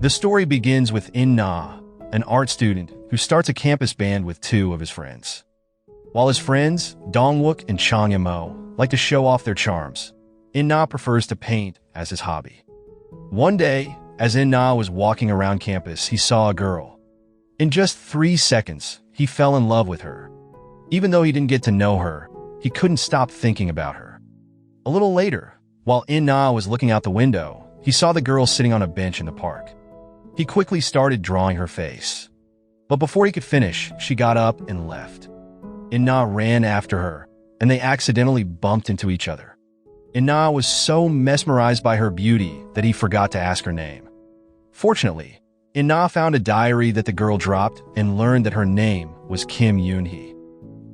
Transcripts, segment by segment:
The story begins with In-na, an art student who starts a campus band with two of his friends. While his friends, Dongwook and Changyamo, like to show off their charms, In-na prefers to paint as his hobby. One day, as In-na was walking around campus, he saw a girl. In just 3 seconds, he fell in love with her. Even though he didn't get to know her, he couldn't stop thinking about her. A little later, while In-na was looking out the window, he saw the girl sitting on a bench in the park. He quickly started drawing her face. But before he could finish, she got up and left. In-na ran after her, and they accidentally bumped into each other. In-na was so mesmerized by her beauty that he forgot to ask her name. Fortunately, In-na found a diary that the girl dropped and learned that her name was Kim Yoon-hee.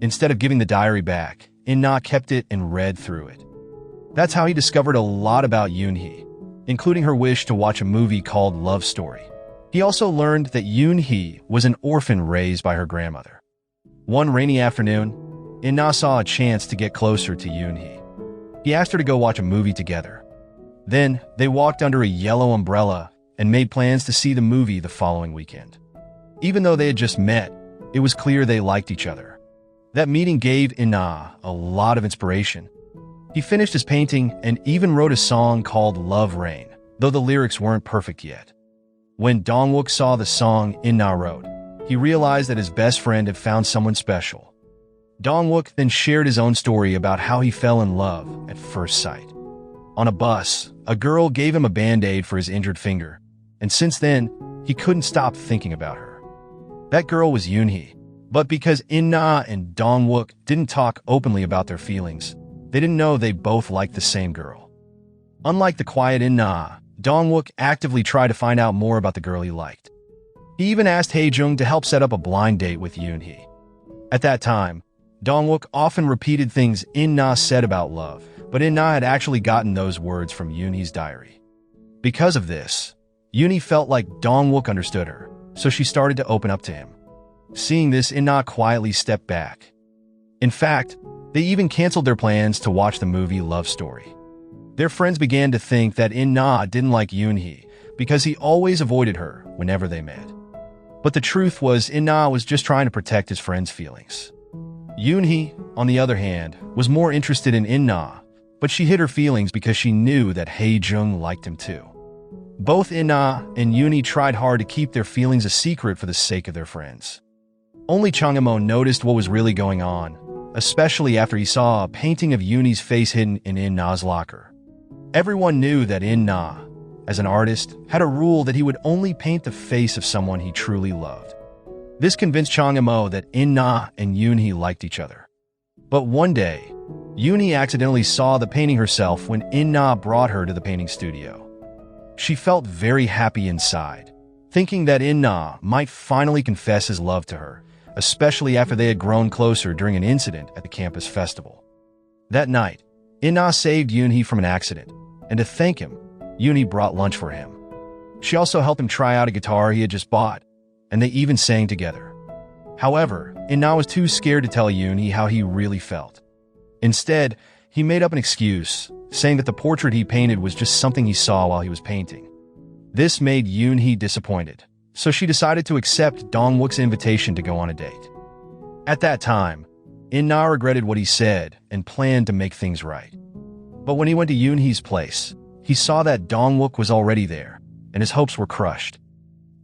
Instead of giving the diary back, In-na kept it and read through it. That's how he discovered a lot about Yoon-hee, including her wish to watch a movie called Love Story. He also learned that Yoon-hee was an orphan raised by her grandmother. One rainy afternoon, In-na saw a chance to get closer to Yoon-hee. He asked her to go watch a movie together. Then, they walked under a yellow umbrella and made plans to see the movie the following weekend. Even though they had just met, it was clear they liked each other. That meeting gave In-na a lot of inspiration. He finished his painting and even wrote a song called Love Rain, though the lyrics weren't perfect yet. When Dongwook saw the song In-na wrote, he realized that his best friend had found someone special. Dongwook then shared his own story about how he fell in love at first sight. On a bus, a girl gave him a band-aid for his injured finger, and since then, he couldn't stop thinking about her. That girl was Yoon-hee, but because In-na and Dongwook didn't talk openly about their feelings, they didn't know they both liked the same girl. Unlike the quiet In-na, Dongwook actively tried to find out more about the girl he liked. He even asked Hae-jung to help set up a blind date with Yoon-hee. At that time, Dongwook often repeated things In-na said about love, but In-na had actually gotten those words from Yoon-hee's diary. Because of this, Yoon-hee felt like Dongwook understood her, so she started to open up to him. Seeing this, In-na quietly stepped back. In fact, they even canceled their plans to watch the movie Love Story. Their friends began to think that In-na didn't like Yoon-hee because he always avoided her whenever they met. But the truth was In-na was just trying to protect his friend's feelings. Yoon-hee, on the other hand, was more interested in In-na, but she hid her feelings because she knew that Hae-jung liked him too. Both In-na and Yoon-hee tried hard to keep their feelings a secret for the sake of their friends. Only Changyamo noticed what was really going on, especially after he saw a painting of Yoon-hee's face hidden in In-na's locker. Everyone knew that In-na, as an artist, had a rule that he would only paint the face of someone he truly loved. This convinced Changyamo that In-na and Yoon-hee liked each other. But one day, Yoon-hee accidentally saw the painting herself when In-na brought her to the painting studio. She felt very happy inside, thinking that In-na might finally confess his love to her, especially after they had grown closer during an incident at the campus festival. That night, In-na saved Yoon-hee from an accident, and to thank him, Yoon-hee brought lunch for him. She also helped him try out a guitar he had just bought, and they even sang together. However, In-na was too scared to tell Yoon-hee how he really felt. Instead, he made up an excuse, saying that the portrait he painted was just something he saw while he was painting. This made Yoon-hee disappointed, so she decided to accept Dongwook's invitation to go on a date. At that time, In-na regretted what he said and planned to make things right. But when he went to Yoon-hee's place, he saw that Dongwook was already there, and his hopes were crushed.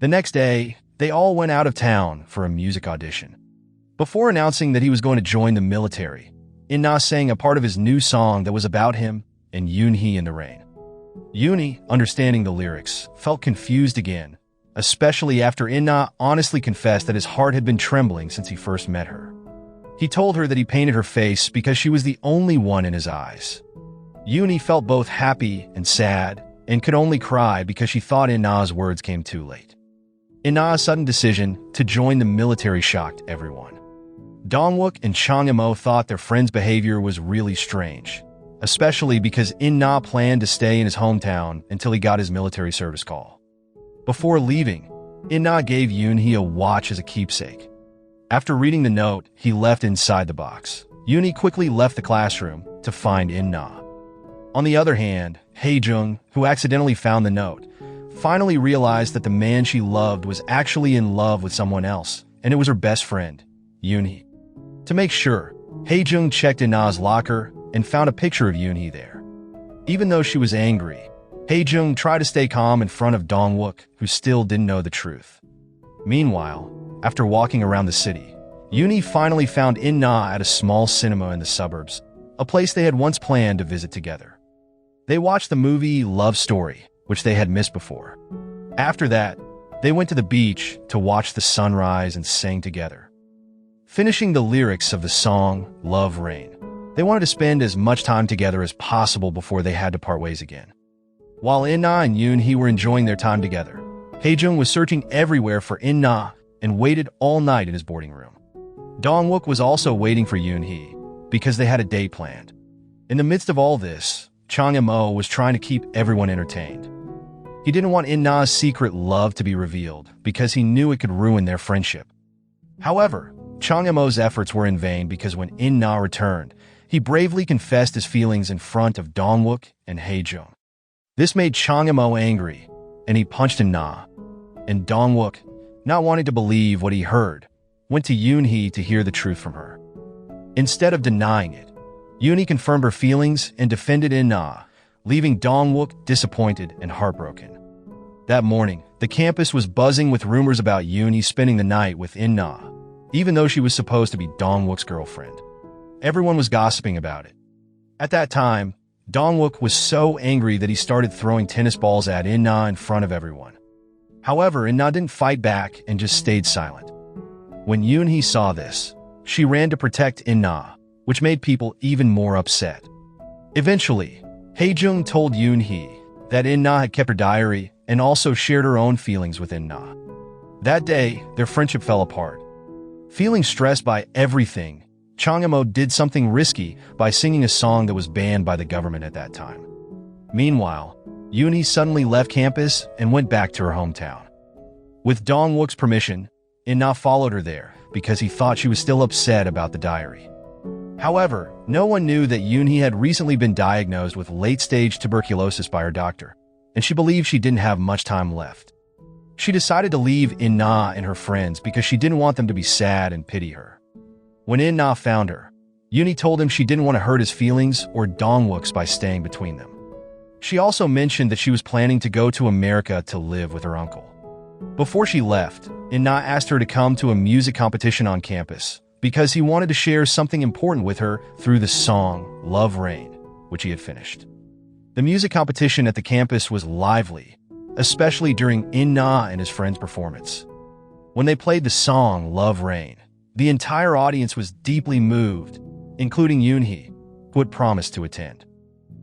The next day, they all went out of town for a music audition. Before announcing that he was going to join the military, In-na sang a part of his new song that was about him and Yoon-hee in the rain. Yoon-hee, understanding the lyrics, felt confused again, especially after In-na honestly confessed that his heart had been trembling since he first met her. He told her that he painted her face because she was the only one in his eyes. Yoon-hee felt both happy and sad, and could only cry because she thought In-na's words came too late. In-na's sudden decision to join the military shocked everyone. Dongwook and Changyamo thought their friend's behavior was really strange, especially because In-na planned to stay in his hometown until he got his military service call. Before leaving, In-na gave Yoon-hee a watch as a keepsake. After reading the note he left inside the box, Yoon-hee quickly left the classroom to find In-na. On the other hand, Hae-jung, who accidentally found the note, finally realized that the man she loved was actually in love with someone else, and it was her best friend, Yoon-hee. To make sure, Hae-jung checked In-na's locker and found a picture of Yoon-hee there. Even though she was angry, Hae-jung tried to stay calm in front of Dong-wook, who still didn't know the truth. Meanwhile, after walking around the city, Yoon-hee finally found In-na at a small cinema in the suburbs, a place they had once planned to visit together. They watched the movie Love Story, which they had missed before. After that, they went to the beach to watch the sunrise and sang together. Finishing the lyrics of the song Love Rain, they wanted to spend as much time together as possible before they had to part ways again. While In-na and Yoon-hee were enjoying their time together, Hae-jung was searching everywhere for In-na and waited all night in his boarding room. Dong-wook was also waiting for Yoon-hee because they had a date planned. In the midst of all this, Chang-mo was trying to keep everyone entertained. He didn't want In-na's secret love to be revealed because he knew it could ruin their friendship. However, Chang-mo's efforts were in vain because when In-na returned, he bravely confessed his feelings in front of Dong-wook and Hae-jung. This made Chang-mo angry, and he punched In-na. And Dong-wook, not wanting to believe what he heard, went to Yoon-hee to hear the truth from her. Instead of denying it, Yoon-hee confirmed her feelings and defended In-na, leaving Dong-wook disappointed and heartbroken. That morning, the campus was buzzing with rumors about Yoon-hee spending the night with In-na, even though she was supposed to be Dong-wook's girlfriend. Everyone was gossiping about it. At that time, Dong-wook was so angry that he started throwing tennis balls at In-na in front of everyone. However, In-na didn't fight back and just stayed silent. When Yoon-hee saw this, she ran to protect In-na, which made people even more upset. Eventually, Hae-jung told Yoon-hee that In-na had kept her diary and also shared her own feelings with In-na. That day, their friendship fell apart. Feeling stressed by everything, Chang-mo did something risky by singing a song that was banned by the government at that time. Meanwhile, Yoon-hee suddenly left campus and went back to her hometown. With Dong-wook's permission, In-na followed her there because he thought she was still upset about the diary. However, no one knew that Yoon-hee had recently been diagnosed with late-stage tuberculosis by her doctor, and she believed she didn't have much time left. She decided to leave In-na and her friends because she didn't want them to be sad and pity her. When In-na found her, Yoon-hee told him she didn't want to hurt his feelings or Dong-wook's by staying between them. She also mentioned that she was planning to go to America to live with her uncle. Before she left, In-na asked her to come to a music competition on campus because he wanted to share something important with her through the song Love Rain, which he had finished. The music competition at the campus was lively, especially during In-na and his friend's performance. When they played the song Love Rain, the entire audience was deeply moved, including Yoon-hee, who had promised to attend.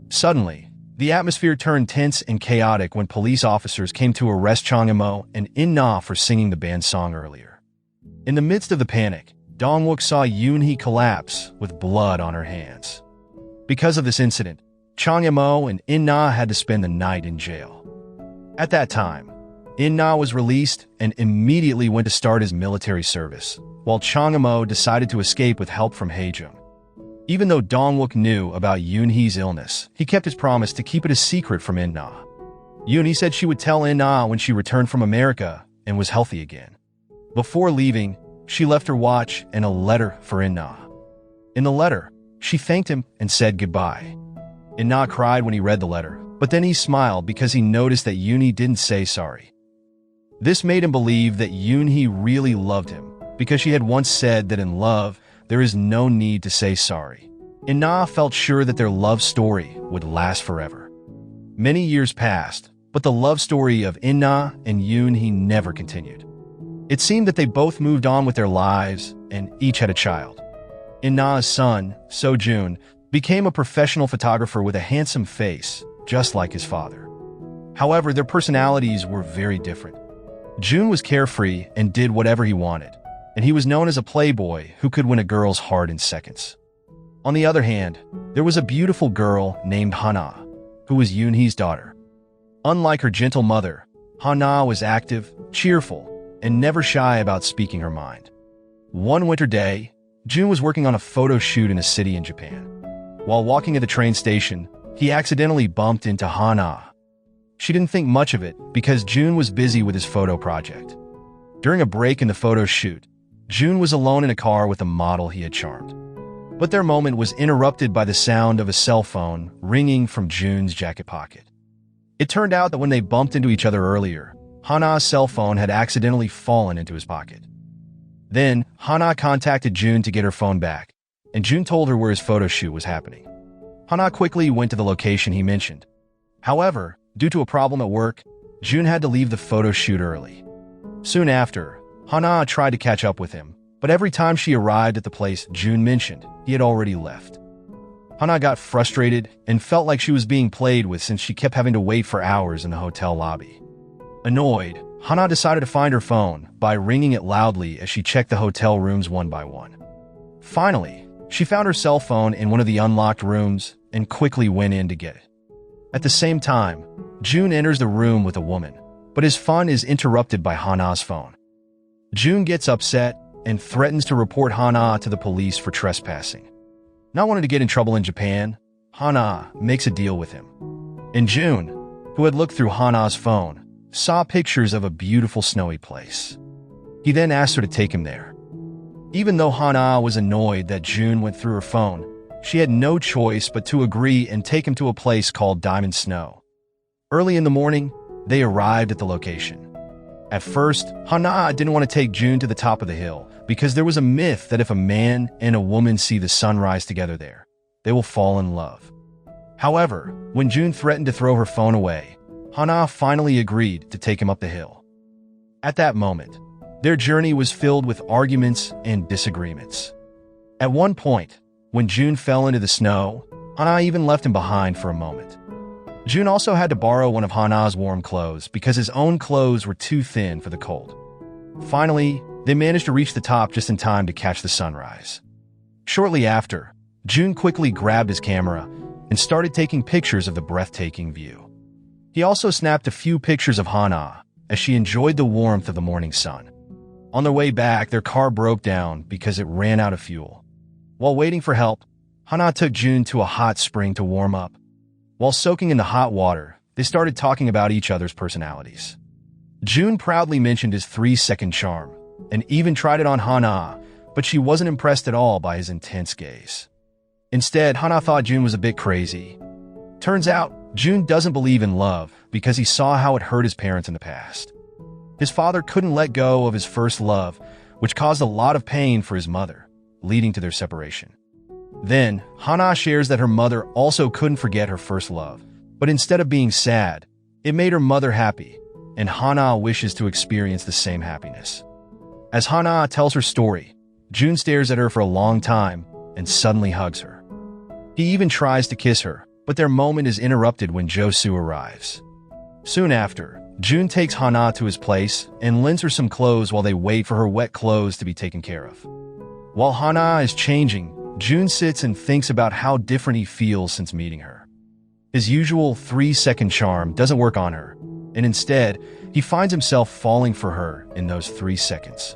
Suddenly, the atmosphere turned tense and chaotic when police officers came to arrest Chang-mo and In-na for singing the banned song earlier. In the midst of the panic, Dong-wook saw Yoon-hee collapse with blood on her hands. Because of this incident, Chang-mo and In-na had to spend the night in jail. At that time, In-na was released and immediately went to start his military service, while Chang-mo decided to escape with help from Hae-jung. Even though Dong-wook knew about Yoon-hee's illness, he kept his promise to keep it a secret from In-na. Yoon-hee said she would tell In-na when she returned from America and was healthy again. Before leaving, she left her watch and a letter for In-na. In the letter, she thanked him and said goodbye. In-na cried when he read the letter, but then he smiled because he noticed that Yoon-hee didn't say sorry. This made him believe that Yoon-hee really loved him, because she had once said that in love, there is no need to say sorry. In-na felt sure that their love story would last forever. Many years passed, but the love story of In-na and Yoon-hee never continued. It seemed that they both moved on with their lives and each had a child. In-na's son, So-jun, became a professional photographer with a handsome face, just like his father. However, their personalities were very different. Jun was carefree and did whatever he wanted, and he was known as a playboy who could win a girl's heart in seconds. On the other hand, there was a beautiful girl named Hana, who was Yoon-hee's daughter. Unlike her gentle mother, Hana was active, cheerful, and never shy about speaking her mind. One winter day, Jun was working on a photo shoot in a city in Japan. While walking at the train station, he accidentally bumped into Hana. She didn't think much of it because June was busy with his photo project. During a break in the photo shoot, June was alone in a car with a model he had charmed. But their moment was interrupted by the sound of a cell phone ringing from June's jacket pocket. It turned out that when they bumped into each other earlier, Hana's cell phone had accidentally fallen into his pocket. Then, Hana contacted June to get her phone back, and June told her where his photo shoot was happening. Hana quickly went to the location he mentioned. However, due to a problem at work, June had to leave the photo shoot early. Soon after, Hana tried to catch up with him, but every time she arrived at the place June mentioned, he had already left. Hana got frustrated and felt like she was being played with since she kept having to wait for hours in the hotel lobby. Annoyed, Hana decided to find her phone by ringing it loudly as she checked the hotel rooms one by one. Finally, she found her cell phone in one of the unlocked rooms and quickly went in to get it. At the same time, June enters the room with a woman, but his fun is interrupted by Hana's phone. June gets upset and threatens to report Hana to the police for trespassing. Not wanting to get in trouble in Japan, Hana makes a deal with him. And June, who had looked through Hana's phone, saw pictures of a beautiful snowy place. He then asked her to take him there. Even though Hana was annoyed that June went through her phone, she had no choice but to agree and take him to a place called Diamond Snow. Early in the morning, they arrived at the location. At first, Hana didn't want to take June to the top of the hill because there was a myth that if a man and a woman see the sunrise together there, they will fall in love. However, when June threatened to throw her phone away, Hana finally agreed to take him up the hill. At that moment, their journey was filled with arguments and disagreements. At one point, when June fell into the snow, Hana even left him behind for a moment. June also had to borrow one of Hana's warm clothes because his own clothes were too thin for the cold. Finally, they managed to reach the top just in time to catch the sunrise. Shortly after, June quickly grabbed his camera and started taking pictures of the breathtaking view. He also snapped a few pictures of Hana as she enjoyed the warmth of the morning sun. On their way back, their car broke down because it ran out of fuel. While waiting for help, Hana took June to a hot spring to warm up. While soaking in the hot water, they started talking about each other's personalities. June proudly mentioned his 3-second charm, and even tried it on Hana, but she wasn't impressed at all by his intense gaze. Instead, Hana thought June was a bit crazy. Turns out, June doesn't believe in love because he saw how it hurt his parents in the past. His father couldn't let go of his first love, which caused a lot of pain for his mother, leading to their separation. Then, Hana shares that her mother also couldn't forget her first love, but instead of being sad, it made her mother happy, and Hana wishes to experience the same happiness. As Hana tells her story, June stares at her for a long time and suddenly hugs her. He even tries to kiss her, but their moment is interrupted when Jo-soo arrives. Soon after, June takes Hana to his place and lends her some clothes while they wait for her wet clothes to be taken care of. While Hana is changing, June sits and thinks about how different he feels since meeting her. His usual 3-second charm doesn't work on her, and instead, he finds himself falling for her in those 3 seconds.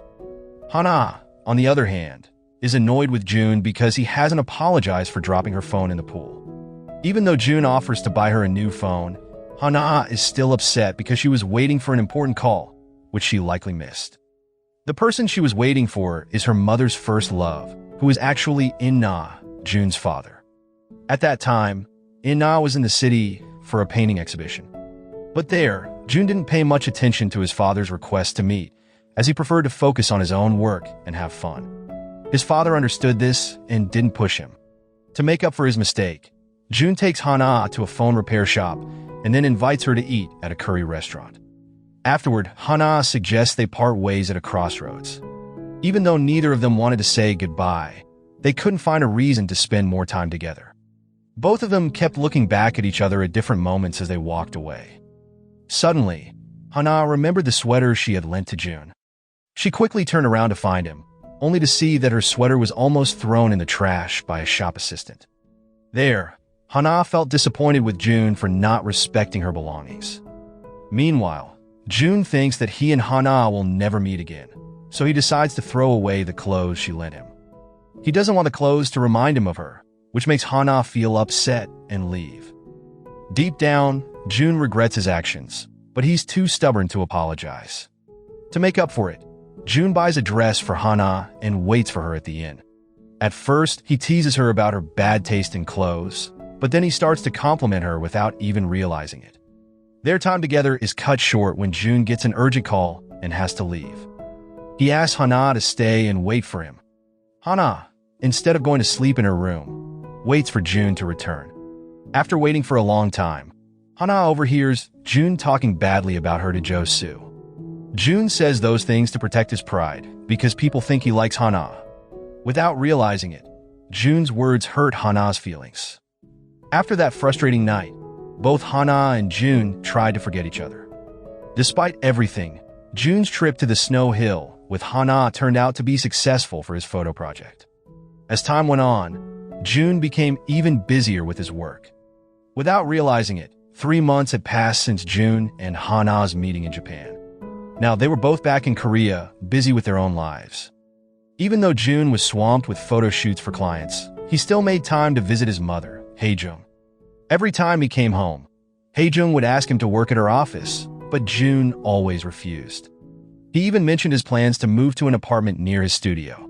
Hana, on the other hand, is annoyed with June because he hasn't apologized for dropping her phone in the pool. Even though June offers to buy her a new phone, Hana is still upset because she was waiting for an important call, which she likely missed. The person she was waiting for is her mother's first love, who is actually In-na, June's father. At that time, In-na was in the city for a painting exhibition. But there, June didn't pay much attention to his father's request to meet, as he preferred to focus on his own work and have fun. His father understood this and didn't push him. To make up for his mistake, June takes Hana to a phone repair shop and then invites her to eat at a curry restaurant. Afterward, Hana suggests they part ways at a crossroads. Even though neither of them wanted to say goodbye, they couldn't find a reason to spend more time together. Both of them kept looking back at each other at different moments as they walked away. Suddenly, Hana remembered the sweater she had lent to June. She quickly turned around to find him, only to see that her sweater was almost thrown in the trash by a shop assistant. There, Hana felt disappointed with June for not respecting her belongings. Meanwhile, June thinks that he and Hana will never meet again, so he decides to throw away the clothes she lent him. He doesn't want the clothes to remind him of her, which makes Hana feel upset and leave. Deep down, June regrets his actions, but he's too stubborn to apologize. To make up for it, June buys a dress for Hana and waits for her at the inn. At first, he teases her about her bad taste in clothes, but then he starts to compliment her without even realizing it. Their time together is cut short when June gets an urgent call and has to leave. He asks Hana to stay and wait for him. Hana, instead of going to sleep in her room, waits for June to return. After waiting for a long time, Hana overhears June talking badly about her to Jo-soo. June says those things to protect his pride because people think he likes Hana. Without realizing it, June's words hurt Hana's feelings. After that frustrating night, both Hana and June tried to forget each other. Despite everything, June's trip to the snow hill with Hana turned out to be successful for his photo project. As time went on, June became even busier with his work. Without realizing it, 3 months had passed since June and Hana's meeting in Japan. Now they were both back in Korea, busy with their own lives. Even though June was swamped with photo shoots for clients, he still made time to visit his mother, Hae-jung. Every time he came home, Hae-jung would ask him to work at her office, but June always refused. He even mentioned his plans to move to an apartment near his studio.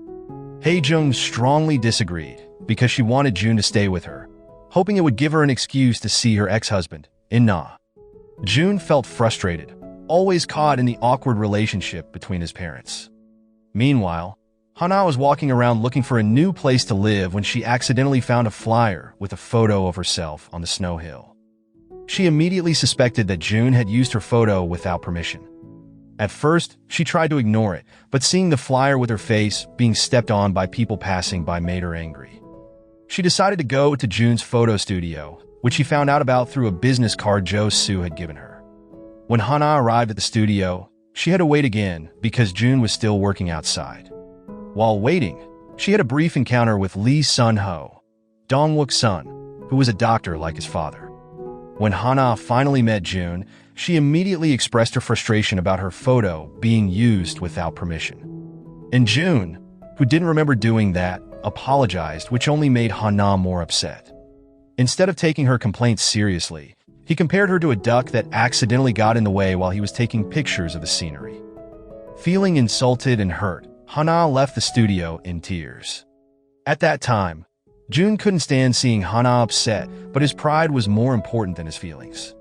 Hae-jung strongly disagreed because she wanted June to stay with her, hoping it would give her an excuse to see her ex-husband, In-na. June felt frustrated, always caught in the awkward relationship between his parents. Meanwhile, Hana was walking around looking for a new place to live when she accidentally found a flyer with a photo of herself on the snow hill. She immediately suspected that June had used her photo without permission. At first, she tried to ignore it, but seeing the flyer with her face being stepped on by people passing by made her angry. She decided to go to June's photo studio, which she found out about through a business card Jo-soo had given her. When Hana arrived at the studio, she had to wait again because June was still working outside. While waiting, she had a brief encounter with Lee Sun-ho, Dong-wook's son, who was a doctor like his father. When Hana finally met June, she immediately expressed her frustration about her photo being used without permission. And June, who didn't remember doing that, apologized, which only made Hana more upset. Instead of taking her complaints seriously, he compared her to a duck that accidentally got in the way while he was taking pictures of the scenery. Feeling insulted and hurt, Hana left the studio in tears. At that time, June couldn't stand seeing Hana upset, but his pride was more important than his feelings.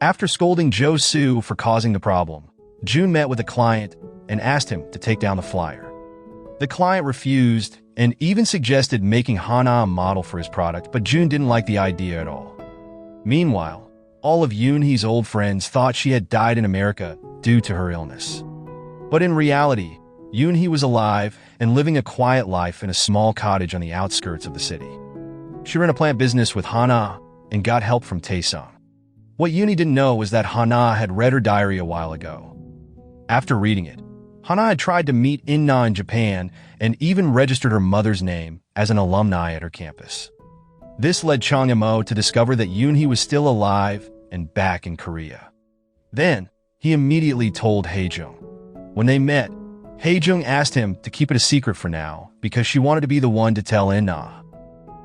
After scolding Jo-soo for causing the problem, June met with a client and asked him to take down the flyer. The client refused and even suggested making Hana a model for his product, but June didn't like the idea at all. Meanwhile, all of Yoon-hee's old friends thought she had died in America due to her illness. But in reality, Yoon-hee was alive and living a quiet life in a small cottage on the outskirts of the city. She ran a plant business with Hana and got help from Taesung. What Yoon-hee didn't know was that Hana had read her diary a while ago. After reading it, Hana had tried to meet In-na in Japan and even registered her mother's name as an alumni at her campus. This led Chang Yamo to discover that Yoon-hee was still alive and back in Korea. Then, he immediately told Hae-jung. When they met, Hae-jung asked him to keep it a secret for now because she wanted to be the one to tell In-na.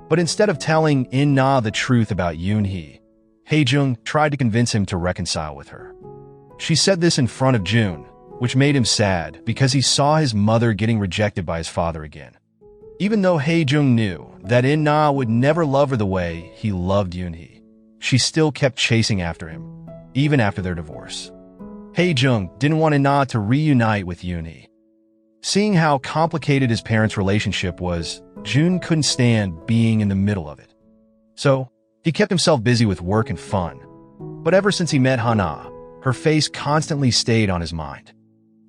But instead of telling In-na the truth about Yoon-hee, Hae-jung tried to convince him to reconcile with her. She said this in front of June, which made him sad because he saw his mother getting rejected by his father again. Even though Hae-jung knew that In-na would never love her the way he loved Yoon-hee, she still kept chasing after him, even after their divorce. Hae-jung didn't want In-na to reunite with Yoon-hee. Seeing how complicated his parents' relationship was, June couldn't stand being in the middle of it. So, he kept himself busy with work and fun. But ever since he met Hana, her face constantly stayed on his mind.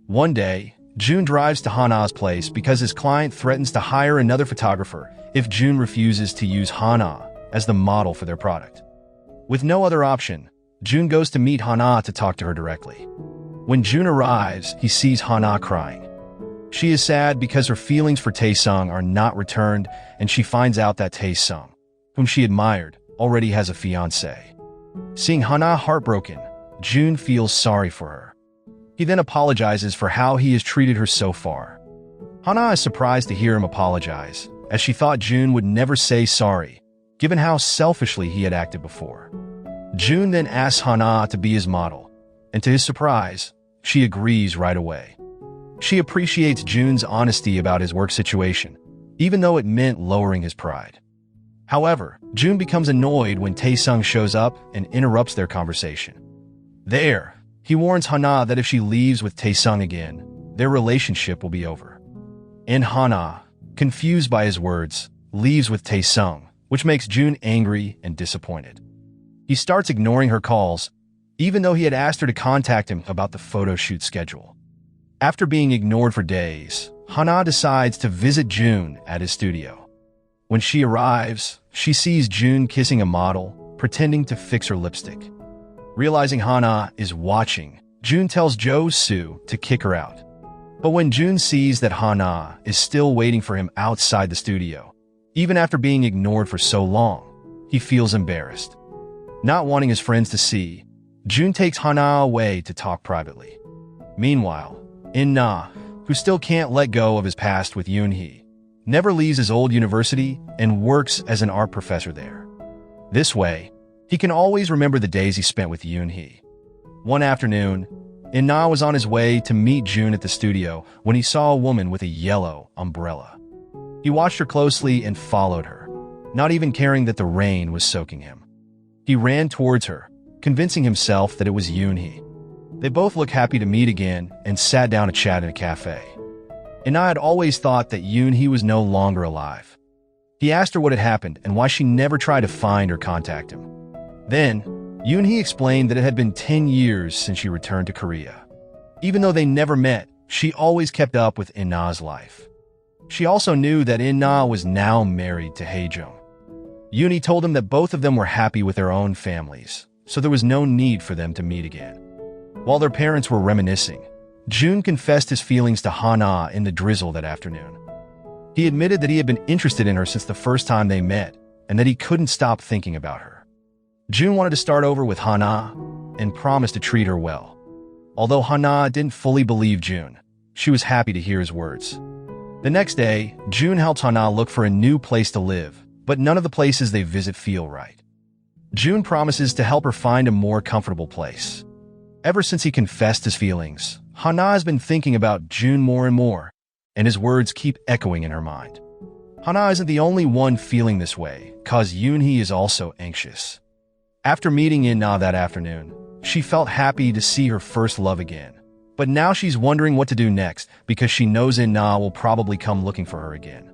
One day, June drives to Hana's place because his client threatens to hire another photographer if June refuses to use Hana as the model for their product. With no other option, June goes to meet Hana to talk to her directly. When June arrives, he sees Hana crying. She is sad because her feelings for Taesung are not returned, and she finds out that Taesung, whom she admired, already has a fiancé. Seeing Hana heartbroken, June feels sorry for her. He then apologizes for how he has treated her so far. Hana is surprised to hear him apologize, as she thought June would never say sorry, given how selfishly he had acted before. Jun then asks Hana to be his model, and to his surprise, she agrees right away. She appreciates Jun's honesty about his work situation, even though it meant lowering his pride. However, Jun becomes annoyed when Taesung shows up and interrupts their conversation. There, he warns Hana that if she leaves with Taesung again, their relationship will be over. And Hana, confused by his words, leaves with Taesung, which makes Jun angry and disappointed. He starts ignoring her calls, even though he had asked her to contact him about the photo shoot schedule. After being ignored for days, Hana decides to visit Jun at his studio. When she arrives, she sees Jun kissing a model, pretending to fix her lipstick. Realizing Hana is watching, Jun tells Jo-soo to kick her out. But when Jun sees that Hana is still waiting for him outside the studio, even after being ignored for so long, he feels embarrassed. Not wanting his friends to see, Jun takes Hana away to talk privately. Meanwhile, In-na, who still can't let go of his past with Yoon-hee, never leaves his old university and works as an art professor there. This way, he can always remember the days he spent with Yoon-hee. One afternoon, In-na was on his way to meet Jun at the studio when he saw a woman with a yellow umbrella. He watched her closely and followed her, not even caring that the rain was soaking him. He ran towards her, convincing himself that it was Yoon-hee. They both looked happy to meet again and sat down to chat in a cafe. In-na had always thought that Yoon-hee was no longer alive. He asked her what had happened and why she never tried to find or contact him. Then, Yoon-hee explained that it had been 10 years since she returned to Korea. Even though they never met, she always kept up with In-na's life. She also knew that In-na was now married to Hae-jung. Yoon-hee told him that both of them were happy with their own families, so there was no need for them to meet again. While their parents were reminiscing, Jun confessed his feelings to Hana in the drizzle that afternoon. He admitted that he had been interested in her since the first time they met, and that he couldn't stop thinking about her. Jun wanted to start over with Hana and promised to treat her well. Although Hana didn't fully believe Jun, she was happy to hear his words. The next day, Jun helps Hana look for a new place to live, but none of the places they visit feel right. Jun promises to help her find a more comfortable place. Ever since he confessed his feelings, Hana has been thinking about Jun more and more, and his words keep echoing in her mind. Hana isn't the only one feeling this way, cause Yoon-hee is also anxious. After meeting In-na that afternoon, she felt happy to see her first love again. But now she's wondering what to do next because she knows In-na will probably come looking for her again.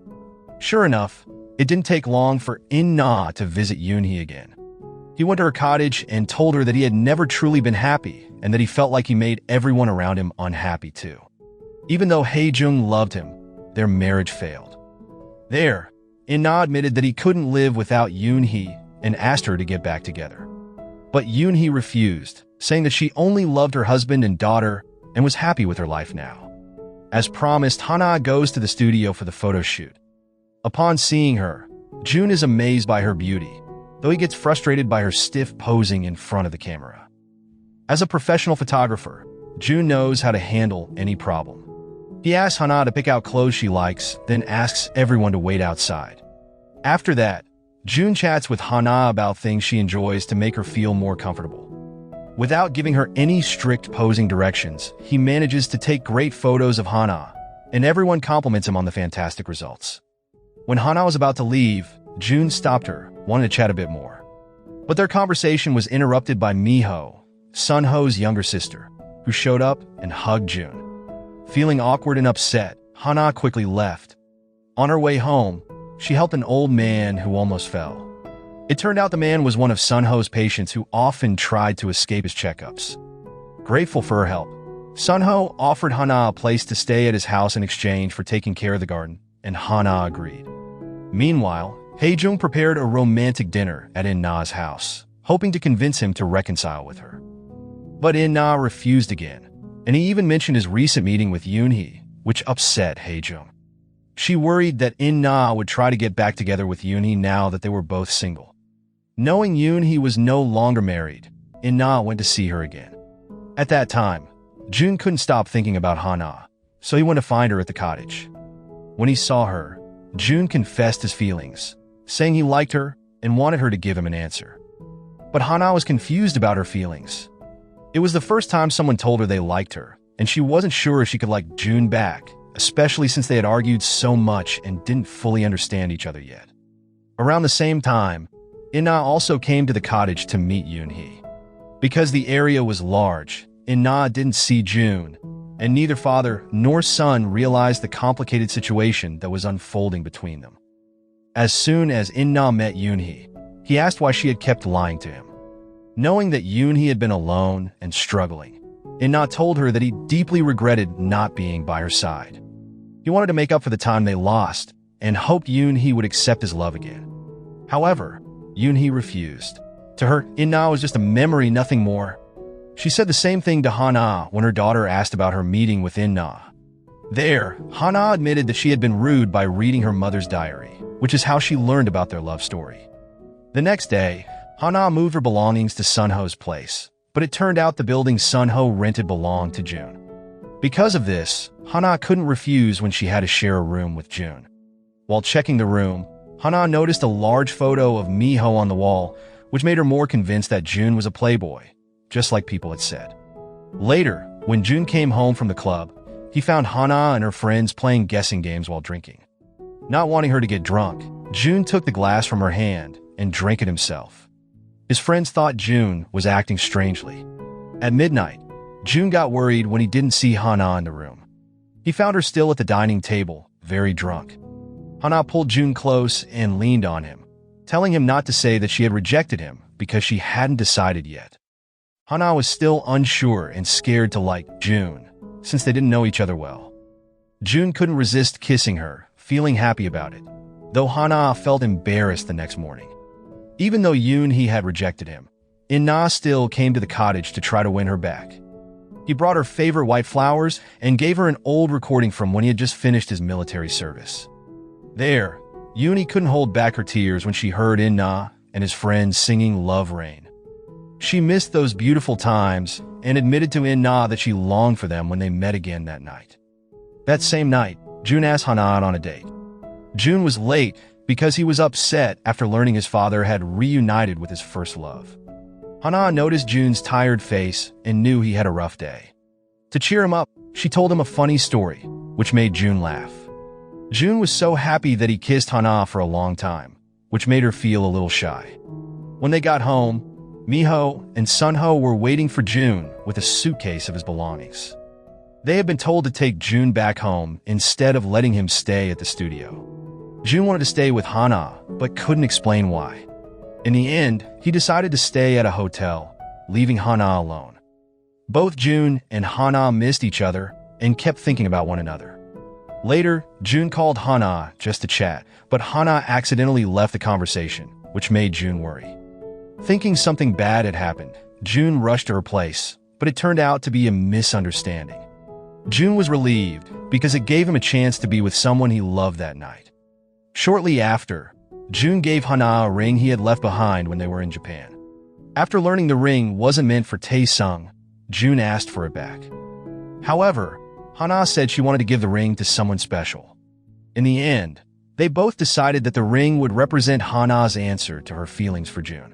Sure enough, it didn't take long for In-na to visit Yoon-hee again. He went to her cottage and told her that he had never truly been happy and that he felt like he made everyone around him unhappy too. Even though Hae-jung loved him, their marriage failed. There, In-na admitted that he couldn't live without Yoon-hee and asked her to get back together. But Yoon-hee refused, saying that she only loved her husband and daughter and was happy with her life now. As promised, Hana goes to the studio for the photo shoot. Upon seeing her, Jun is amazed by her beauty, though he gets frustrated by her stiff posing in front of the camera. As a professional photographer, Jun knows how to handle any problem. He asks Hana to pick out clothes she likes, then asks everyone to wait outside. After that, Jun chats with Hana about things she enjoys to make her feel more comfortable. Without giving her any strict posing directions, he manages to take great photos of Hana, and everyone compliments him on the fantastic results. When Hana was about to leave, Jun stopped her, wanting to chat a bit more. But their conversation was interrupted by Miho, Sunho's younger sister, who showed up and hugged Jun. Feeling awkward and upset, Hana quickly left. On her way home, she helped an old man who almost fell. It turned out the man was one of Sunho's patients who often tried to escape his checkups. Grateful for her help, Sunho offered Hana a place to stay at his house in exchange for taking care of the garden, and Hana agreed. Meanwhile, Hae-jung prepared a romantic dinner at In-na's house, hoping to convince him to reconcile with her. But In-na refused again, and he even mentioned his recent meeting with Yoon-hee, which upset Hae-jung. She worried that In-na would try to get back together with Yoon-hee now that they were both single. Knowing Yoon-hee was no longer married, In-na went to see her again. At that time, Jun couldn't stop thinking about Hana, so he went to find her at the cottage. When he saw her, Jun confessed his feelings, saying he liked her and wanted her to give him an answer. but Hana was confused about her feelings. It was the first time someone told her they liked her, and she wasn't sure if she could like June back, especially since they had argued so much and didn't fully understand each other yet. Around the same time, In-na also came to the cottage to meet Yoon-hee. Because the area was large, In-na didn't see June, and neither father nor son realized the complicated situation that was unfolding between them. As soon as In-na met Yoon-hee, he asked why she had kept lying to him. Knowing that Yoon-hee had been alone and struggling, In-na told her that he deeply regretted not being by her side. He wanted to make up for the time they lost and hoped Yoon-hee would accept his love again. However, Yoon-hee refused. To her, In-na was just a memory, nothing more. She said the same thing to Hana when her daughter asked about her meeting with In-na. There, Hana admitted that she had been rude by reading her mother's diary, which is how she learned about their love story. The next day, Hana moved her belongings to Sun-ho's place, but it turned out the building Sun-ho rented belonged to June. Because of this, Hana couldn't refuse when she had to share a room with June. While checking the room, Hana noticed a large photo of Mi-ho on the wall, which made her more convinced that June was a playboy, just like people had said. Later, when June came home from the club, he found Hana and her friends playing guessing games while drinking. Not wanting her to get drunk, June took the glass from her hand and drank it himself. His friends thought June was acting strangely. At midnight, June got worried when he didn't see Hana in the room. He found her still at the dining table, very drunk. Hana pulled June close and leaned on him, telling him not to say that she had rejected him because she hadn't decided yet. Hana was still unsure and scared to like June, since they didn't know each other well. June couldn't resist kissing her, feeling happy about it, though Hana felt embarrassed the next morning. Even though Yoon-hee had rejected him, In-na still came to the cottage to try to win her back. He brought her favorite white flowers and gave her an old recording from when he had just finished his military service. There, Yoon-hee couldn't hold back her tears when she heard In-na and his friends singing Love Rain. She missed those beautiful times and admitted to In-na that she longed for them when they met again that night. That same night, June asked Hana out on a date. June was late because he was upset after learning his father had reunited with his first love. Hana noticed June's tired face and knew he had a rough day. To cheer him up, she told him a funny story, which made June laugh. June was so happy that he kissed Hana for a long time, which made her feel a little shy. When they got home, Mi-ho and Sun-ho were waiting for June with a suitcase of his belongings. They had been told to take June back home instead of letting him stay at the studio. June wanted to stay with Hana, but couldn't explain why. In the end, he decided to stay at a hotel, leaving Hana alone. Both June and Hana missed each other and kept thinking about one another. Later, June called Hana just to chat, but Hana accidentally left the conversation, which made June worry. Thinking something bad had happened, June rushed to her place, but it turned out to be a misunderstanding. June was relieved because it gave him a chance to be with someone he loved that night. Shortly after, June gave Hana a ring he had left behind when they were in Japan. After learning the ring wasn't meant for Tae-sung, June asked for it back. However, Hana said she wanted to give the ring to someone special. In the end, they both decided that the ring would represent Hana's answer to her feelings for June.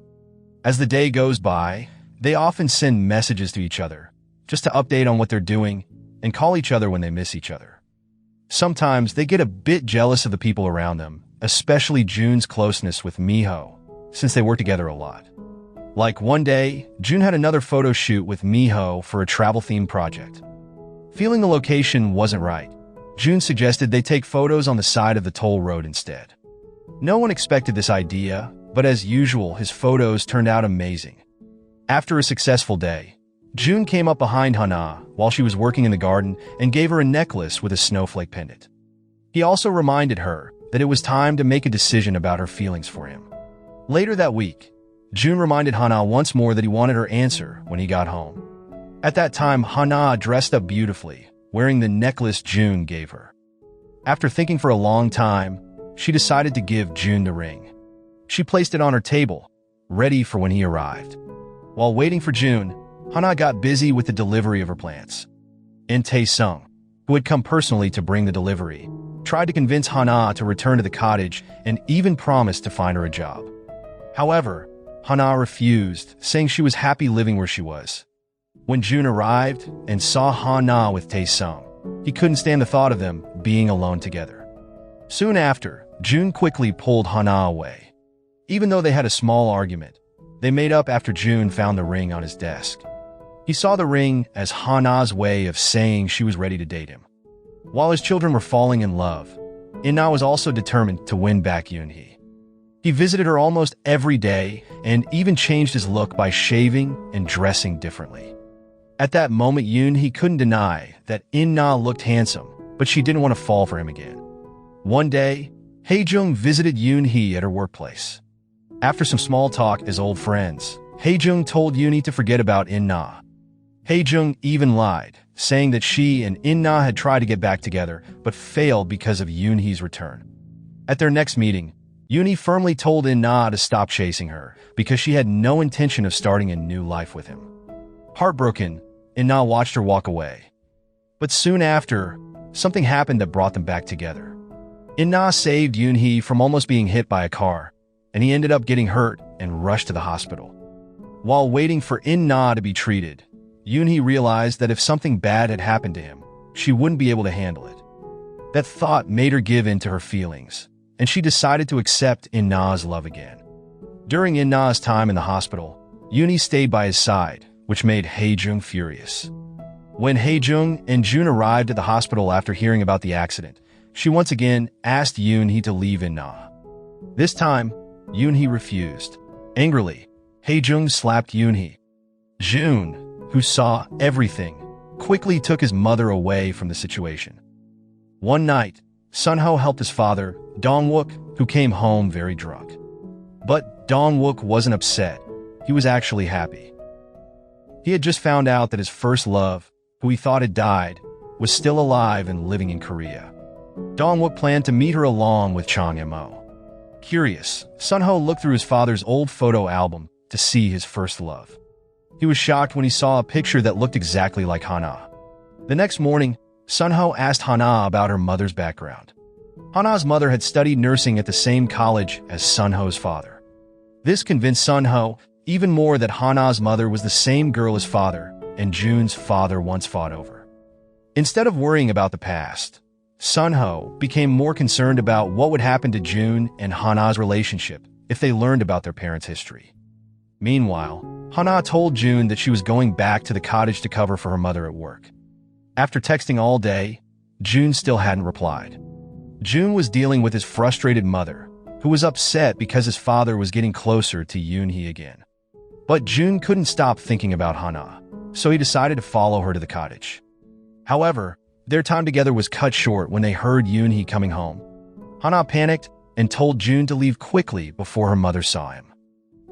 As the day goes by, they often send messages to each other, just to update on what they're doing, and call each other when they miss each other. Sometimes they get a bit jealous of the people around them, especially June's closeness with Mi-ho, since they work together a lot. Like one day, June had another photo shoot with Mi-ho for a travel-themed project. Feeling the location wasn't right, June suggested they take photos on the side of the toll road instead. No one expected this idea, but as usual, his photos turned out amazing. After a successful day, June came up behind Hana while she was working in the garden and gave her a necklace with a snowflake pendant. He also reminded her that it was time to make a decision about her feelings for him. Later that week, June reminded Hana once more that he wanted her answer when he got home. At that time, Hana dressed up beautifully, wearing the necklace June gave her. After thinking for a long time, she decided to give June the ring. She placed it on her table, ready for when he arrived. While waiting for June, Hana got busy with the delivery of her plants. Tae-sung, who had come personally to bring the delivery, tried to convince Hana to return to the cottage and even promised to find her a job. However, Hana refused, saying she was happy living where she was. When June arrived and saw Hana with Tae-sung, he couldn't stand the thought of them being alone together. Soon after, June quickly pulled Hana away. Even though they had a small argument, they made up after June found the ring on his desk. He saw the ring as Hana's way of saying she was ready to date him. While his children were falling in love, In-na was also determined to win back Yoon-hee. He visited her almost every day and even changed his look by shaving and dressing differently. At that moment, Yoon-hee couldn't deny that In-na looked handsome, but she didn't want to fall for him again. One day, Hae-jung visited Yoon-hee at her workplace. After some small talk as old friends, Hae-jung told Yoon-hee to forget about In-na. Hae-jung even lied, saying that she and In-na had tried to get back together, but failed because of Yoon-hee's return. At their next meeting, Yoon-hee firmly told In-na to stop chasing her because she had no intention of starting a new life with him. Heartbroken, In-na watched her walk away. But soon after, something happened that brought them back together. In-na saved Yoon-hee from almost being hit by a car, and he ended up getting hurt and rushed to the hospital. While waiting for In-na to be treated, Yoon-hee realized that if something bad had happened to him, she wouldn't be able to handle it. That thought made her give in to her feelings, and she decided to accept In-na's love again. During In-na's time in the hospital, Yoon-hee stayed by his side, which made Hae-jung furious. When Hae-jung and June arrived at the hospital after hearing about the accident, she once again asked Yoon-hee to leave In-na. This time, Yoon-hee refused. Angrily, Hae-jung slapped Yoon-hee. June, who saw everything, quickly took his mother away from the situation. One night, Sun-ho helped his father, Dong-wook, who came home very drunk. But Dong-wook wasn't upset. He was actually happy. He had just found out that his first love, who he thought had died, was still alive and living in Korea. Dong-wook planned to meet her along with Chang-mo. Curious, Sun-ho looked through his father's old photo album to see his first love. He was shocked when he saw a picture that looked exactly like Hana. The next morning, Sun-ho asked Hana about her mother's background. Hana's mother had studied nursing at the same college as Sun-ho's father. This convinced Sun-ho even more that Hana's mother was the same girl as father and June's father once fought over. Instead of worrying about the past, Sun-ho became more concerned about what would happen to June and Hana's relationship if they learned about their parents' history. Meanwhile, Hana told June that she was going back to the cottage to cover for her mother at work. After texting all day, June still hadn't replied. June was dealing with his frustrated mother, who was upset because his father was getting closer to Yoon-hee again. But June couldn't stop thinking about Hana, so he decided to follow her to the cottage. However, their time together was cut short when they heard Yoon-hee coming home. Hana panicked and told June to leave quickly before her mother saw him.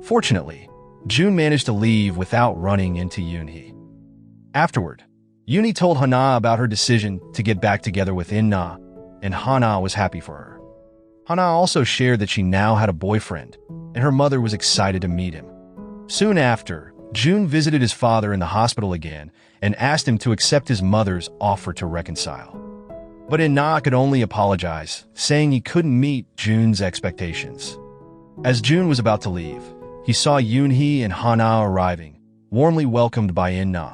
Fortunately, June managed to leave without running into Yoon-hee. Afterward, Yoon-hee told Hana about her decision to get back together with In-na, and Hana was happy for her. Hana also shared that she now had a boyfriend, and her mother was excited to meet him. Soon after, June visited his father in the hospital again and asked him to accept his mother's offer to reconcile. But In-na could only apologize, saying he couldn't meet June's expectations. As June was about to leave, he saw Yoon-hee and Hana arriving, warmly welcomed by In-na.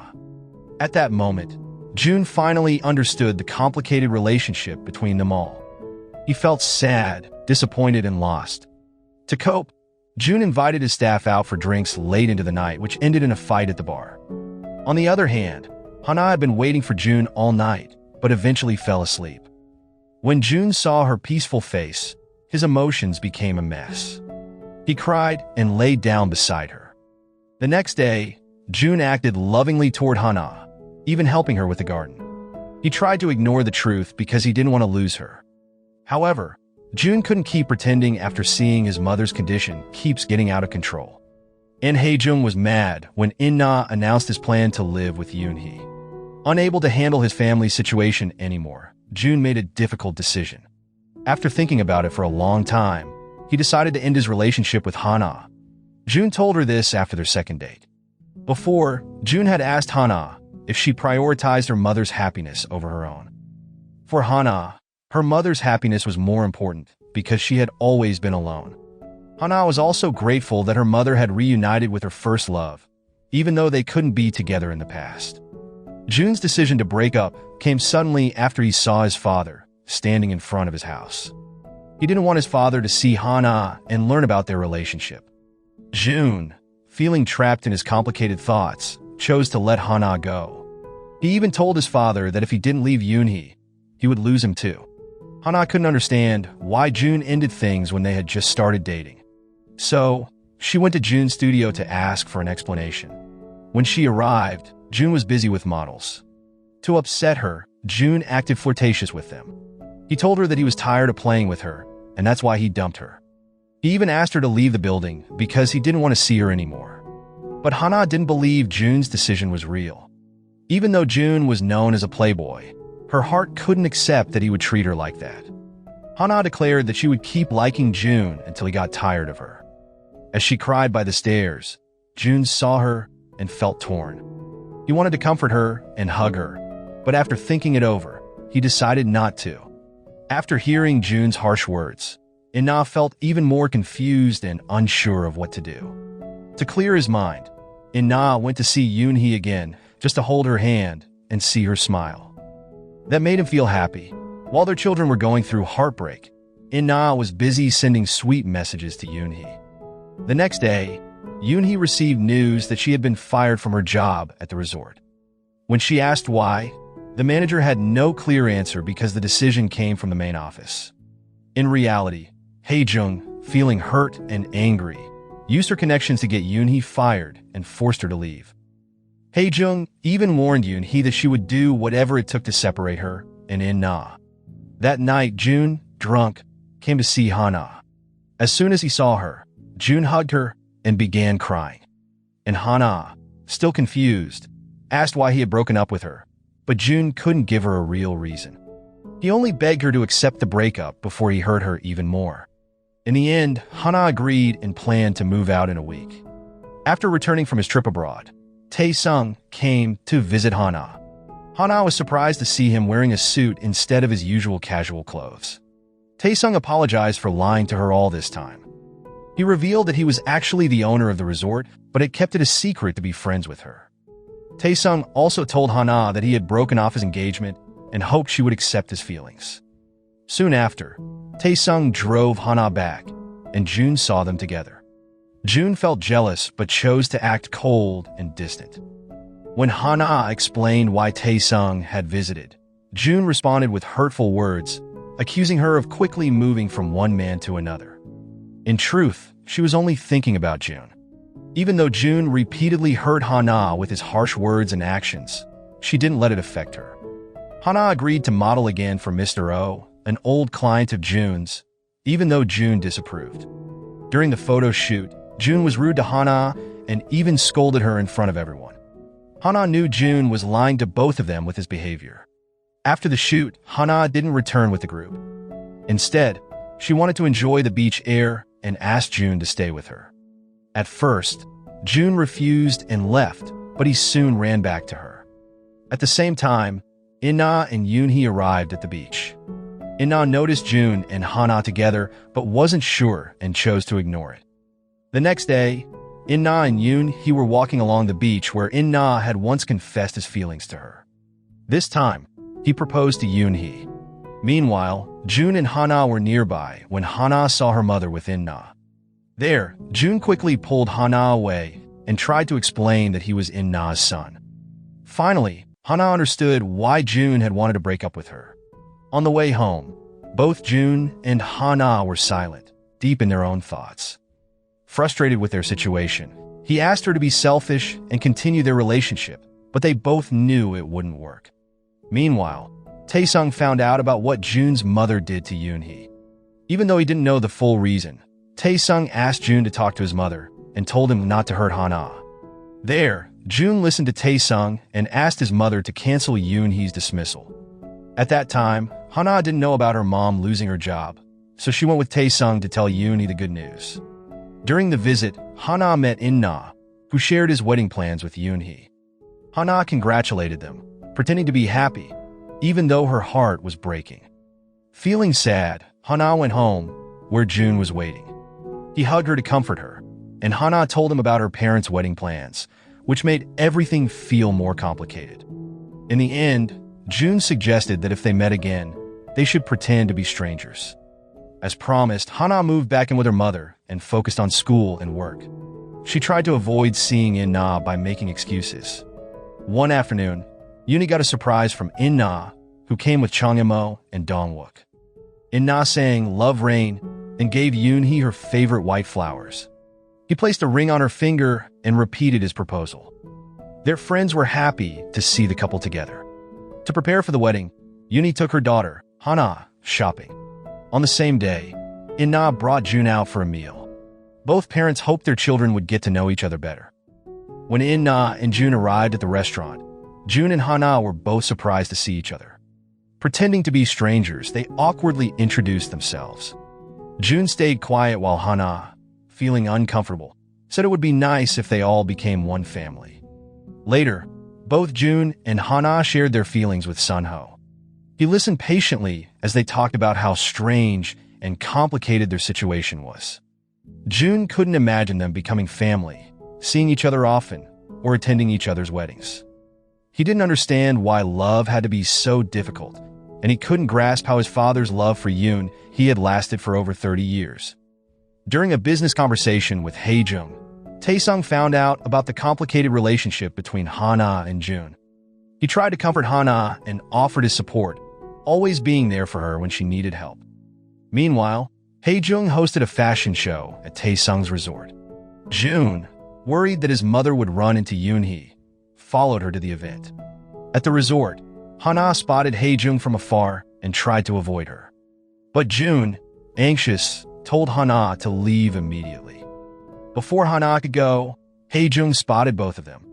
At that moment, June finally understood the complicated relationship between them all. He felt sad, disappointed, and lost. To cope, June invited his staff out for drinks late into the night, which ended in a fight at the bar. On the other hand, Hana had been waiting for June all night, but eventually fell asleep. When June saw her peaceful face, his emotions became a mess. He cried and laid down beside her. The next day, June acted lovingly toward Hana, even helping her with the garden. He tried to ignore the truth because he didn't want to lose her. However, June couldn't keep pretending after seeing his mother's condition keeps getting out of control. And Hae-jung was mad when In-na announced his plan to live with Yoon-hee. Unable to handle his family's situation anymore, June made a difficult decision. After thinking about it for a long time, he decided to end his relationship with Hana. June told her this after their second date. Before, June had asked Hana if she prioritized her mother's happiness over her own. For Hana, her mother's happiness was more important because she had always been alone. Hana was also grateful that her mother had reunited with her first love, even though they couldn't be together in the past. Jun's decision to break up came suddenly after he saw his father standing in front of his house. He didn't want his father to see Hana and learn about their relationship. Jun, feeling trapped in his complicated thoughts, chose to let Hana go. He even told his father that if he didn't leave Yoon-hee, he would lose him too. Hana couldn't understand why Jun ended things when they had just started dating. So, she went to Jun's studio to ask for an explanation. When she arrived, Jun was busy with models. To upset her, Jun acted flirtatious with them. He told her that he was tired of playing with her, and that's why he dumped her. He even asked her to leave the building because he didn't want to see her anymore. But Hana didn't believe Jun's decision was real. Even though Jun was known as a playboy, her heart couldn't accept that he would treat her like that. Hana declared that she would keep liking Jun until he got tired of her. As she cried by the stairs, Jun saw her and felt torn. He wanted to comfort her and hug her, but after thinking it over, he decided not to. After hearing Jun's harsh words, In-na felt even more confused and unsure of what to do. To clear his mind, In-na went to see Yoon-hee again just to hold her hand and see her smile. That made him feel happy. While their children were going through heartbreak, In-na was busy sending sweet messages to Yoon-hee. The next day, Yoon-hee received news that she had been fired from her job at the resort. When she asked why, the manager had no clear answer because the decision came from the main office. In reality, Hae-jung, feeling hurt and angry, used her connections to get Yoon-hee fired and forced her to leave. Hae-jung even warned Yoon-hee that she would do whatever it took to separate her and In-na. That night, Jun, drunk, came to see Hana. As soon as he saw her, Jun hugged her and began crying. And Hana, still confused, asked why he had broken up with her, but Jun couldn't give her a real reason. He only begged her to accept the breakup before he hurt her even more. In the end, Hana agreed and planned to move out in a week. After returning from his trip abroad, Tae-sung came to visit Hana. Hana was surprised to see him wearing a suit instead of his usual casual clothes. Tae-sung apologized for lying to her all this time. He revealed that he was actually the owner of the resort, but had kept it a secret to be friends with her. Tae-sung also told Hana that he had broken off his engagement and hoped she would accept his feelings. Soon after, Tae-sung drove Hana back, and Jun saw them together. Jun felt jealous but chose to act cold and distant. When Hana explained why Tae-sung had visited, Jun responded with hurtful words, accusing her of quickly moving from one man to another. In truth, she was only thinking about Jun. Even though Jun repeatedly hurt Hana with his harsh words and actions, she didn't let it affect her. Hana agreed to model again for Mr. Oh, an old client of Jun's, even though Jun disapproved. During the photo shoot, Jun was rude to Hana and even scolded her in front of everyone. Hana knew Jun was lying to both of them with his behavior. After the shoot, Hana didn't return with the group. Instead, she wanted to enjoy the beach air and asked Jun to stay with her. At first, Jun refused and left, but he soon ran back to her. At the same time, In-na and Yoon-hee arrived at the beach. In-na noticed Jun and Hana together, but wasn't sure and chose to ignore it. The next day, In-na and Yoon-hee were walking along the beach where In-na had once confessed his feelings to her. This time, he proposed to Yoon-hee. Meanwhile, Jun and Hana were nearby when Hana saw her mother with In-na. There, Jun quickly pulled Hana away and tried to explain that he was In-na's son. Finally, Hana understood why Jun had wanted to break up with her. On the way home, both Jun and Hana were silent, deep in their own thoughts. Frustrated with their situation, he asked her to be selfish and continue their relationship, but they both knew it wouldn't work. Meanwhile, Tae-sung found out about what Jun's mother did to Yoon-hee. Even though he didn't know the full reason, Tae-sung asked Jun to talk to his mother and told him not to hurt Hana. There, Jun listened to Tae-sung and asked his mother to cancel Yoon-hee's dismissal. At that time, Hana didn't know about her mom losing her job, so she went with Tae-sung to tell Yoon-hee the good news. During the visit, Hana met In-na, who shared his wedding plans with Yoon-hee. Hana congratulated them, pretending to be happy, even though her heart was breaking. Feeling sad, Hana went home, where Jun was waiting. He hugged her to comfort her, and Hana told him about her parents' wedding plans, which made everything feel more complicated. In the end, June suggested that if they met again, they should pretend to be strangers. As promised, Hana moved back in with her mother and focused on school and work. She tried to avoid seeing In-na by making excuses. One afternoon, Yoon-hee got a surprise from In-na, who came with Chang-mo and Dong-wook. In-na sang Love Rain and gave Yoon-hee her favorite white flowers. He placed a ring on her finger and repeated his proposal. Their friends were happy to see the couple together. To prepare for the wedding, Yoon-hee took her daughter, Hana, shopping. On the same day, In-na brought June out for a meal. Both parents hoped their children would get to know each other better. When In-na and June arrived at the restaurant, June and Hana were both surprised to see each other. Pretending to be strangers, they awkwardly introduced themselves. June stayed quiet while Hana, feeling uncomfortable, said it would be nice if they all became one family. Later, both June and Hana shared their feelings with Sun-ho. He listened patiently as they talked about how strange and complicated their situation was. June couldn't imagine them becoming family, seeing each other often, or attending each other's weddings. He didn't understand why love had to be so difficult, and he couldn't grasp how his father's love for Yoon-hee had lasted for over 30 years. During a business conversation with Hae-jung, Tae-sung found out about the complicated relationship between Hana and June. He tried to comfort Hana and offered his support, always being there for her when she needed help. Meanwhile, Hae-jung hosted a fashion show at Tae-sung's resort. June, worried that his mother would run into Yoon-hee, followed her to the event. At the resort, Hana spotted Hae-jung from afar and tried to avoid her. But June, anxious, told Hana to leave immediately. Before Hana could go, Hae-jung spotted both of them.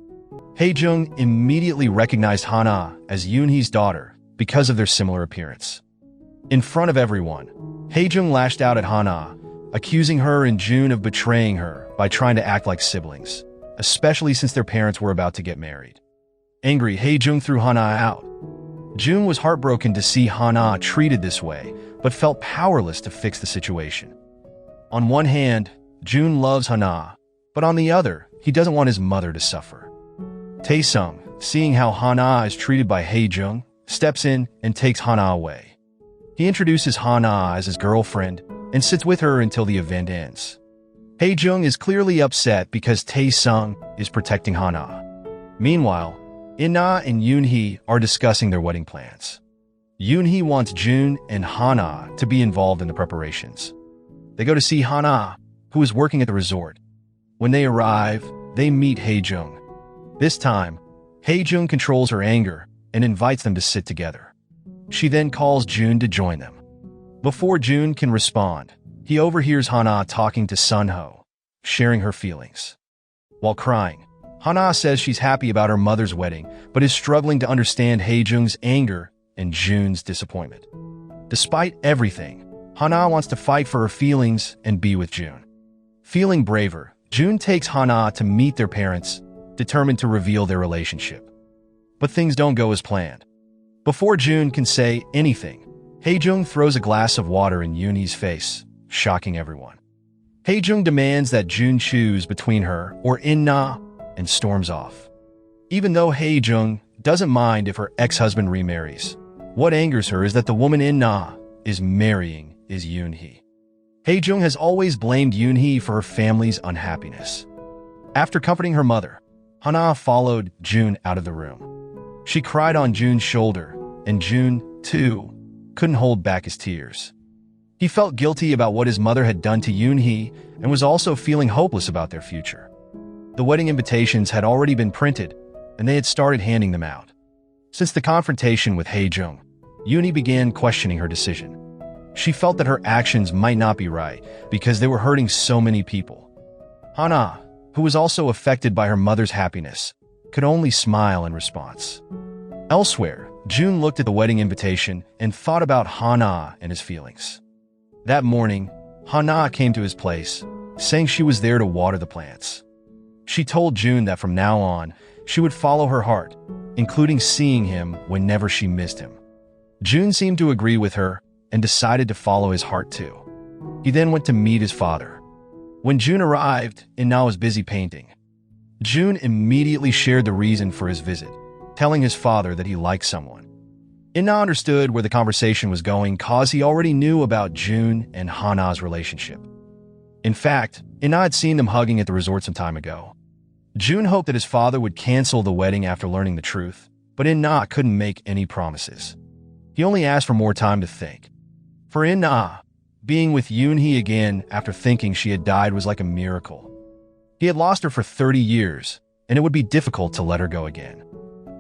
Hae-jung immediately recognized Hana as Yoon-hee's daughter because of their similar appearance. In front of everyone, Hae-jung lashed out at Hana, accusing her and June of betraying her by trying to act like siblings, especially since their parents were about to get married. Angry, Hae-jung threw Hana out. June was heartbroken to see Hana treated this way, but felt powerless to fix the situation. On one hand, June loves Hana, but on the other, he doesn't want his mother to suffer. Tae-sung, seeing how Hana is treated by Hae-jung, steps in and takes Hana away. He introduces Hana as his girlfriend and sits with her until the event ends. Hae-jung is clearly upset because Tae-sung is protecting Hana. Meanwhile, In-na and Yoon-hee are discussing their wedding plans. Yoon-hee wants June and Hana to be involved in the preparations. They go to see Hana, who is working at the resort. When they arrive, they meet Hae-jung. This time, Hae-jung controls her anger and invites them to sit together. She then calls June to join them. Before June can respond, he overhears Hana talking to Sun-ho, sharing her feelings. While crying, Hana says she's happy about her mother's wedding, but is struggling to understand Hae-jung's anger and June's disappointment. Despite everything, Hana wants to fight for her feelings and be with June. Feeling braver, June takes Hana to meet their parents, determined to reveal their relationship. But things don't go as planned. Before June can say anything, Hae-jung throws a glass of water in Yoon-hee's face, shocking everyone. Hae-jung demands that June choose between her or In-na and storms off. Even though Hae-jung doesn't mind if her ex-husband remarries, what angers her is that the woman In-na is marrying is Yoon-hee. Hae-jung has always blamed Yoon-hee for her family's unhappiness. After comforting her mother, Hana followed June out of the room. She cried on June's shoulder, and June, too, couldn't hold back his tears. He felt guilty about what his mother had done to Yoon-hee and was also feeling hopeless about their future. The wedding invitations had already been printed, and they had started handing them out. Since the confrontation with Hae-jung, Yoon-hee began questioning her decision. She felt that her actions might not be right because they were hurting so many people. Hana, who was also affected by her mother's happiness, could only smile in response. Elsewhere, June looked at the wedding invitation and thought about Hana and his feelings. That morning, Hana came to his place, saying she was there to water the plants. She told June that from now on, she would follow her heart, including seeing him whenever she missed him. June seemed to agree with her and decided to follow his heart too. He then went to meet his father. When June arrived, In-na was busy painting. June immediately shared the reason for his visit, telling his father that he liked someone. In-na understood where the conversation was going cause he already knew about June and Hana's relationship. In fact, In-na had seen them hugging at the resort some time ago. June hoped that his father would cancel the wedding after learning the truth, but In-na couldn't make any promises. He only asked for more time to think. For In-na, being with Yoon-hee again after thinking she had died was like a miracle. He had lost her for 30 years, and it would be difficult to let her go again.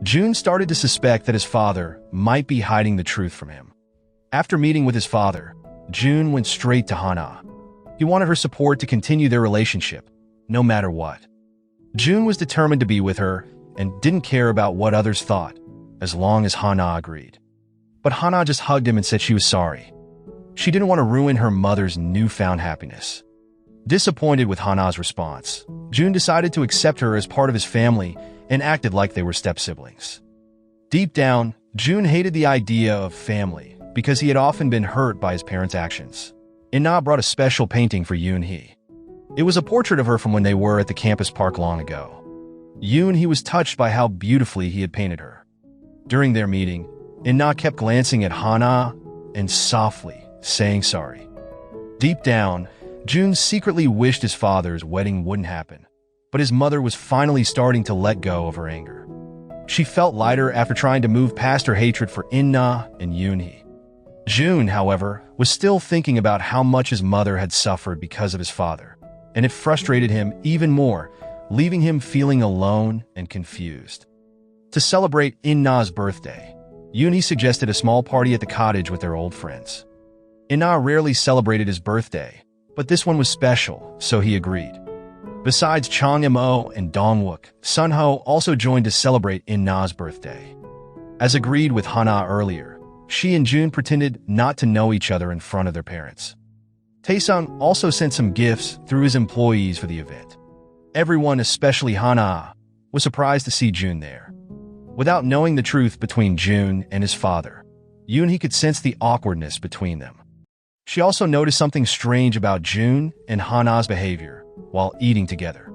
June started to suspect that his father might be hiding the truth from him. After meeting with his father, June went straight to Hana. He wanted her support to continue their relationship, no matter what. June was determined to be with her and didn't care about what others thought, as long as Hana agreed. But Hana just hugged him and said she was sorry. She didn't want to ruin her mother's newfound happiness. Disappointed with Hana's response, June decided to accept her as part of his family and acted like they were step-siblings. Deep down, June hated the idea of family because he had often been hurt by his parents' actions. In-na brought a special painting for Yoon-hee. It was a portrait of her from when they were at the campus park long ago. Yoon-hee was touched by how beautifully he had painted her. During their meeting, In-na kept glancing at Hana and softly saying sorry. Deep down, June secretly wished his father's wedding wouldn't happen, but his mother was finally starting to let go of her anger. She felt lighter after trying to move past her hatred for In-na and Yoon-hee. June, however, was still thinking about how much his mother had suffered because of his father, and it frustrated him even more, leaving him feeling alone and confused. To celebrate In-na's birthday, Yoon-hee suggested a small party at the cottage with their old friends. In-na rarely celebrated his birthday, but this one was special, so he agreed. Besides Chang-mo and Dong-wook, Sun-ho also joined to celebrate In-na's birthday. As agreed with Hana earlier, she and June pretended not to know each other in front of their parents. Tae-sung also sent some gifts through his employees for the event. Everyone, especially Hana, was surprised to see June there. Without knowing the truth between June and his father, Yoon-hee could sense the awkwardness between them. She also noticed something strange about June and Hana's behavior while eating together.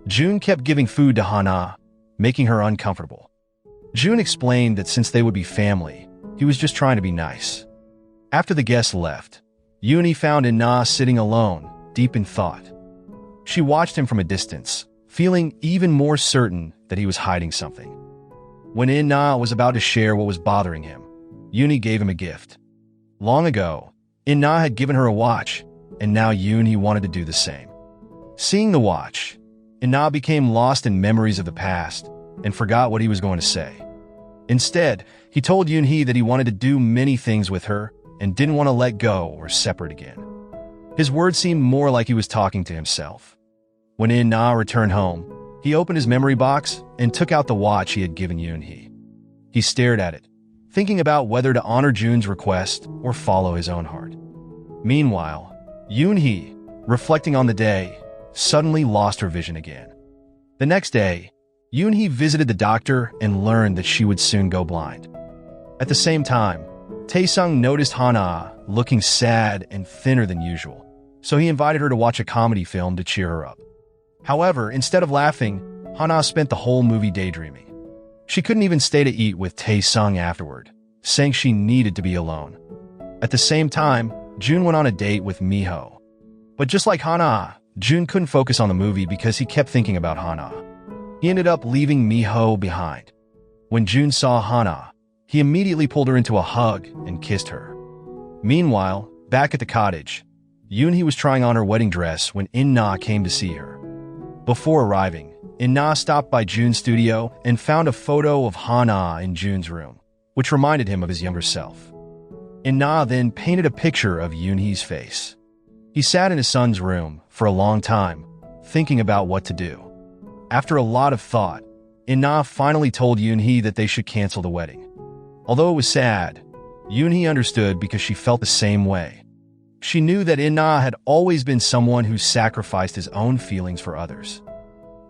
June kept giving food to Hana, making her uncomfortable. June explained that since they would be family, he was just trying to be nice. After the guests left, Yoon-hee found In-na sitting alone, deep in thought. She watched him from a distance, feeling even more certain that he was hiding something. When In-na was about to share what was bothering him, Yoon-hee gave him a gift. Long ago, In-na had given her a watch, and now Yoon-hee wanted to do the same. Seeing the watch, In-na became lost in memories of the past and forgot what he was going to say. Instead, he told Yoon-hee that he wanted to do many things with her and didn't want to let go or separate again. His words seemed more like he was talking to himself. When In-na returned home, he opened his memory box and took out the watch he had given Yoon-hee. He stared at it, thinking about whether to honor June's request or follow his own heart. Meanwhile, Yoon-hee, reflecting on the day, suddenly lost her vision again. The next day, Yoon-hee visited the doctor and learned that she would soon go blind. At the same time, Tae-sung noticed Hana looking sad and thinner than usual, so he invited her to watch a comedy film to cheer her up. However, instead of laughing, Hana spent the whole movie daydreaming. She couldn't even stay to eat with Tae-sung afterward, saying she needed to be alone. At the same time, June went on a date with Miho. But just like Hana, June couldn't focus on the movie because he kept thinking about Hana. He ended up leaving Miho behind. When June saw Hana, he immediately pulled her into a hug and kissed her. Meanwhile, back at the cottage, Yoon-hee was trying on her wedding dress when In-na came to see her. Before arriving, In-na stopped by June's studio and found a photo of Hana in June's room, which reminded him of his younger self. In-na then painted a picture of Yoon-hee's face. He sat in his son's room for a long time, thinking about what to do. After a lot of thought, In-na finally told Yoon-hee that they should cancel the wedding. Although it was sad, Yoon-hee understood because she felt the same way. She knew that In-na had always been someone who sacrificed his own feelings for others.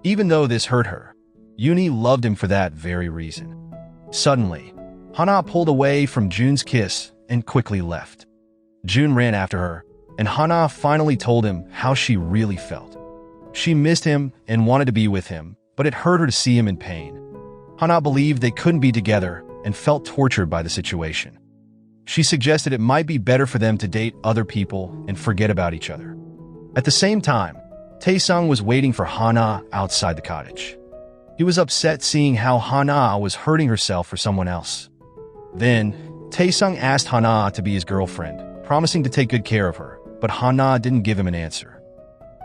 Even though this hurt her, Yoon-hee loved him for that very reason. Suddenly, Hana pulled away from June's kiss and quickly left. June ran after her, and Hana finally told him how she really felt. She missed him and wanted to be with him, but it hurt her to see him in pain. Hana believed they couldn't be together and felt tortured by the situation. She suggested it might be better for them to date other people and forget about each other. At the same time, Taesung was waiting for Hana outside the cottage. He was upset seeing how Hana was hurting herself for someone else. Then, Taesung asked Hana to be his girlfriend, promising to take good care of her, but Hana didn't give him an answer.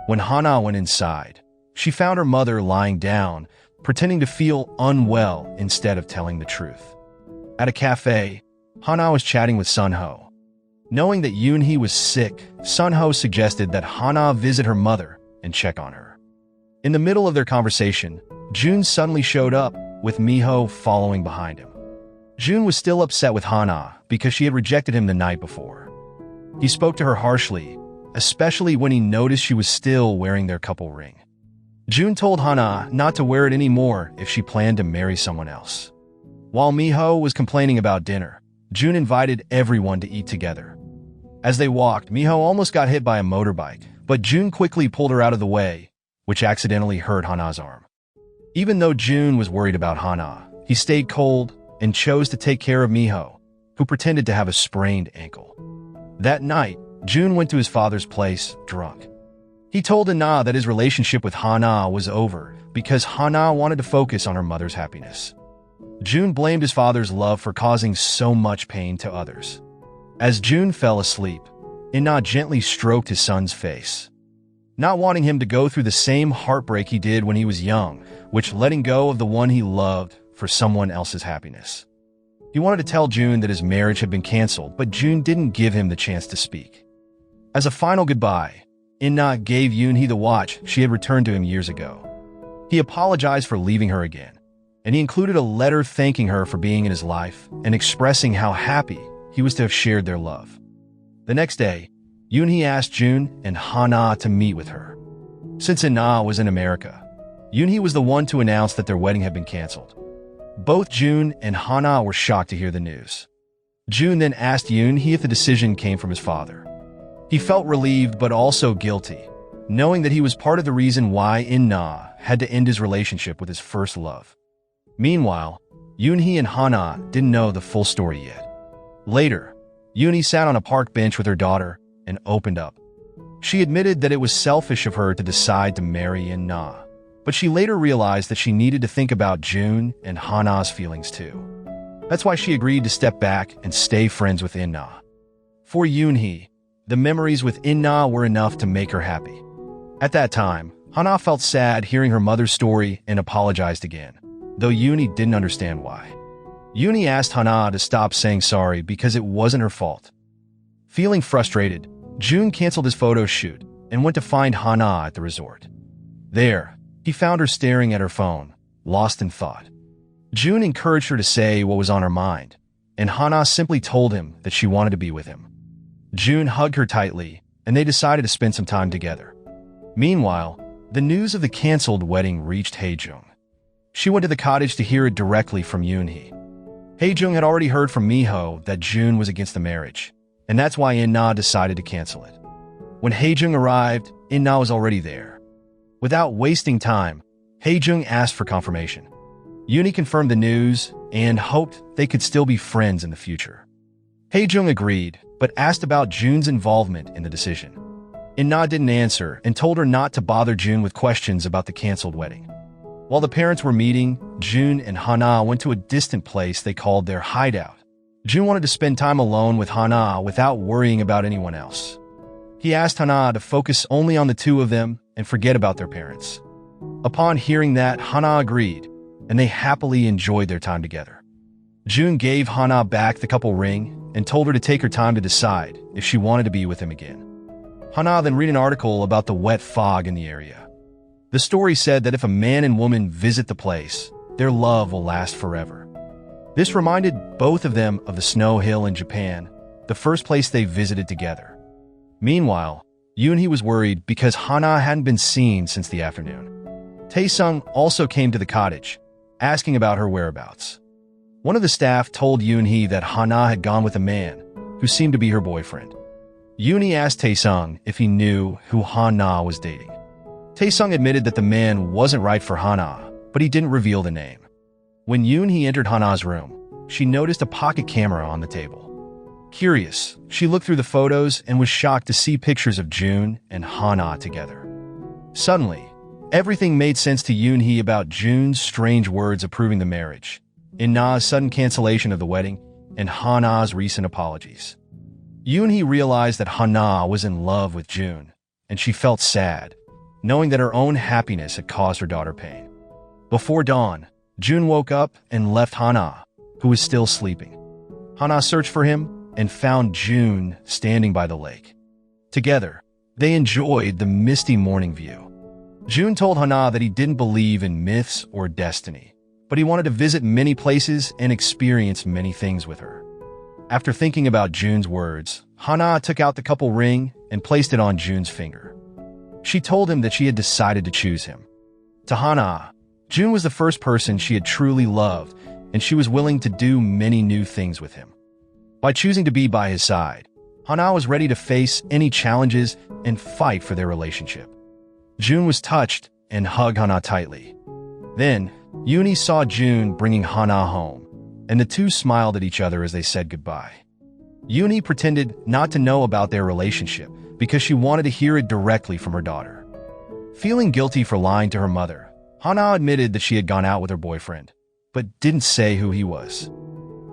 When Hana went inside, she found her mother lying down, pretending to feel unwell instead of telling the truth. At a cafe, Hana was chatting with Sunho. Knowing that Yoon-hee was sick, Sunho suggested that Hana visit her mother and check on her. In the middle of their conversation, Jun suddenly showed up, with Miho following behind him. Jun was still upset with Hana because she had rejected him the night before. He spoke to her harshly, especially when he noticed she was still wearing their couple ring. Jun told Hana not to wear it anymore if she planned to marry someone else. While Miho was complaining about dinner, Jun invited everyone to eat together. As they walked, Miho almost got hit by a motorbike, but Jun quickly pulled her out of the way, which accidentally hurt Hana's arm. Even though Jun was worried about Hana, he stayed cold and chose to take care of Miho, who pretended to have a sprained ankle. That night, Jun went to his father's place, drunk. He told Hana that his relationship with Hana was over because Hana wanted to focus on her mother's happiness. Jun blamed his father's love for causing so much pain to others. As Jun fell asleep, Hana gently stroked his son's face. Not wanting him to go through the same heartbreak he did when he was young, which letting go of the one he loved for someone else's happiness. He wanted to tell Jun that his marriage had been canceled, but Jun didn't give him the chance to speak. As a final goodbye, Hana gave Yoon-hee the watch she had returned to him years ago. He apologized for leaving her again, and he included a letter thanking her for being in his life and expressing how happy he was to have shared their love. The next day, Yoon-hee asked Jun and Hana to meet with her. Since Hana was in America, Yoon-hee was the one to announce that their wedding had been canceled. Both Jun and Hana were shocked to hear the news. Jun then asked Yoon-hee if the decision came from his father. He felt relieved but also guilty, knowing that he was part of the reason why Hana had to end his relationship with his first love. Meanwhile, Yoon-hee and Hana didn't know the full story yet. Later, Yoon-hee sat on a park bench with her daughter and opened up. She admitted that it was selfish of her to decide to marry Hana, but she later realized that she needed to think about Jun and Hana's feelings too. That's why she agreed to step back and stay friends with Hana. For Yoon-hee, the memories with Hana were enough to make her happy. At that time, Hana felt sad hearing her mother's story and apologized again, though Yoon-hee didn't understand why. Yoon-hee asked Hana to stop saying sorry because it wasn't her fault. Feeling frustrated, Jun canceled his photo shoot and went to find Hana at the resort. There, he found her staring at her phone, lost in thought. Jun encouraged her to say what was on her mind, and Hana simply told him that she wanted to be with him. Jun hugged her tightly, and they decided to spend some time together. Meanwhile, the news of the canceled wedding reached Haejung. She went to the cottage to hear it directly from Yoon-hee. Haejung had already heard from Miho that Jun was against the marriage, and that's why Hana decided to cancel it. When Haejung arrived, Hana was already there. Without wasting time, Haejung asked for confirmation. Yoon-hee confirmed the news and hoped they could still be friends in the future. Haejung agreed, but asked about Jun's involvement in the decision. Hana didn't answer and told her not to bother Jun with questions about the canceled wedding. While the parents were meeting, Jun and Hana went to a distant place they called their hideout. Jun wanted to spend time alone with Hana without worrying about anyone else. He asked Hana to focus only on the two of them and forget about their parents. Upon hearing that, Hana agreed, and they happily enjoyed their time together. Jun gave Hana back the couple ring and told her to take her time to decide if she wanted to be with him again. Hana then read an article about the wet fog in the area. The story said that if a man and woman visit the place, their love will last forever. This reminded both of them of the snow hill in Japan, the first place they visited together. Meanwhile, Yoon-hee was worried because Hana hadn't been seen since the afternoon. Taesung also came to the cottage, asking about her whereabouts. One of the staff told Yoon-hee that Hana had gone with a man who seemed to be her boyfriend. Yoon-hee asked Taesung if he knew who Han-na was dating. Taesung admitted that the man wasn't right for Han-na, but he didn't reveal the name. When Yoon-hee entered Han-na's room, she noticed a pocket camera on the table. Curious, she looked through the photos and was shocked to see pictures of Jun and Han-na together. Suddenly, everything made sense to Yoon-hee about Jun's strange words approving the marriage, In-na's sudden cancellation of the wedding, and Han-na's recent apologies. Yoon-hee realized that Han-na was in love with Jun, and she felt sad, knowing that her own happiness had caused her daughter pain. Before dawn, Jun woke up and left Han-na, who was still sleeping. Han-na searched for him and found Jun standing by the lake. Together, they enjoyed the misty morning view. Jun told Han-na that he didn't believe in myths or destiny, but he wanted to visit many places and experience many things with her. After thinking about Jun's words, Han-na took out the couple ring and placed it on Jun's finger. She told him that she had decided to choose him. To Han-na, Jun was the first person she had truly loved, and she was willing to do many new things with him. By choosing to be by his side, Han-na was ready to face any challenges and fight for their relationship. Jun was touched and hugged Han-na tightly. Then, Yoon-hee saw Jun bringing Han-na home, and the two smiled at each other as they said goodbye. Yoon-hee pretended not to know about their relationship because she wanted to hear it directly from her daughter. Feeling guilty for lying to her mother, Han-na admitted that she had gone out with her boyfriend, but didn't say who he was.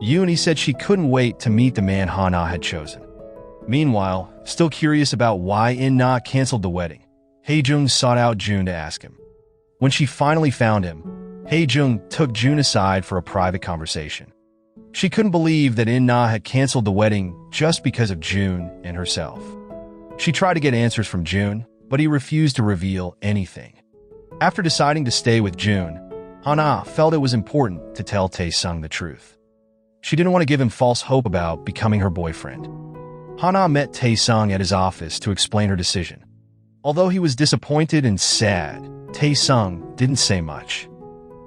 Yoon-hee said she couldn't wait to meet the man Han-na had chosen. Meanwhile, still curious about why In-na canceled the wedding, Hae-jung sought out Jun to ask him. When she finally found him, Hae-jung took Jun aside for a private conversation. She couldn't believe that In-na had canceled the wedding just because of Jun and herself. She tried to get answers from Jun, but he refused to reveal anything. After deciding to stay with Jun, Han-na felt it was important to tell Taesung the truth. She didn't want to give him false hope about becoming her boyfriend. Han-na met Taesung at his office to explain her decision. Although he was disappointed and sad, Taesung didn't say much.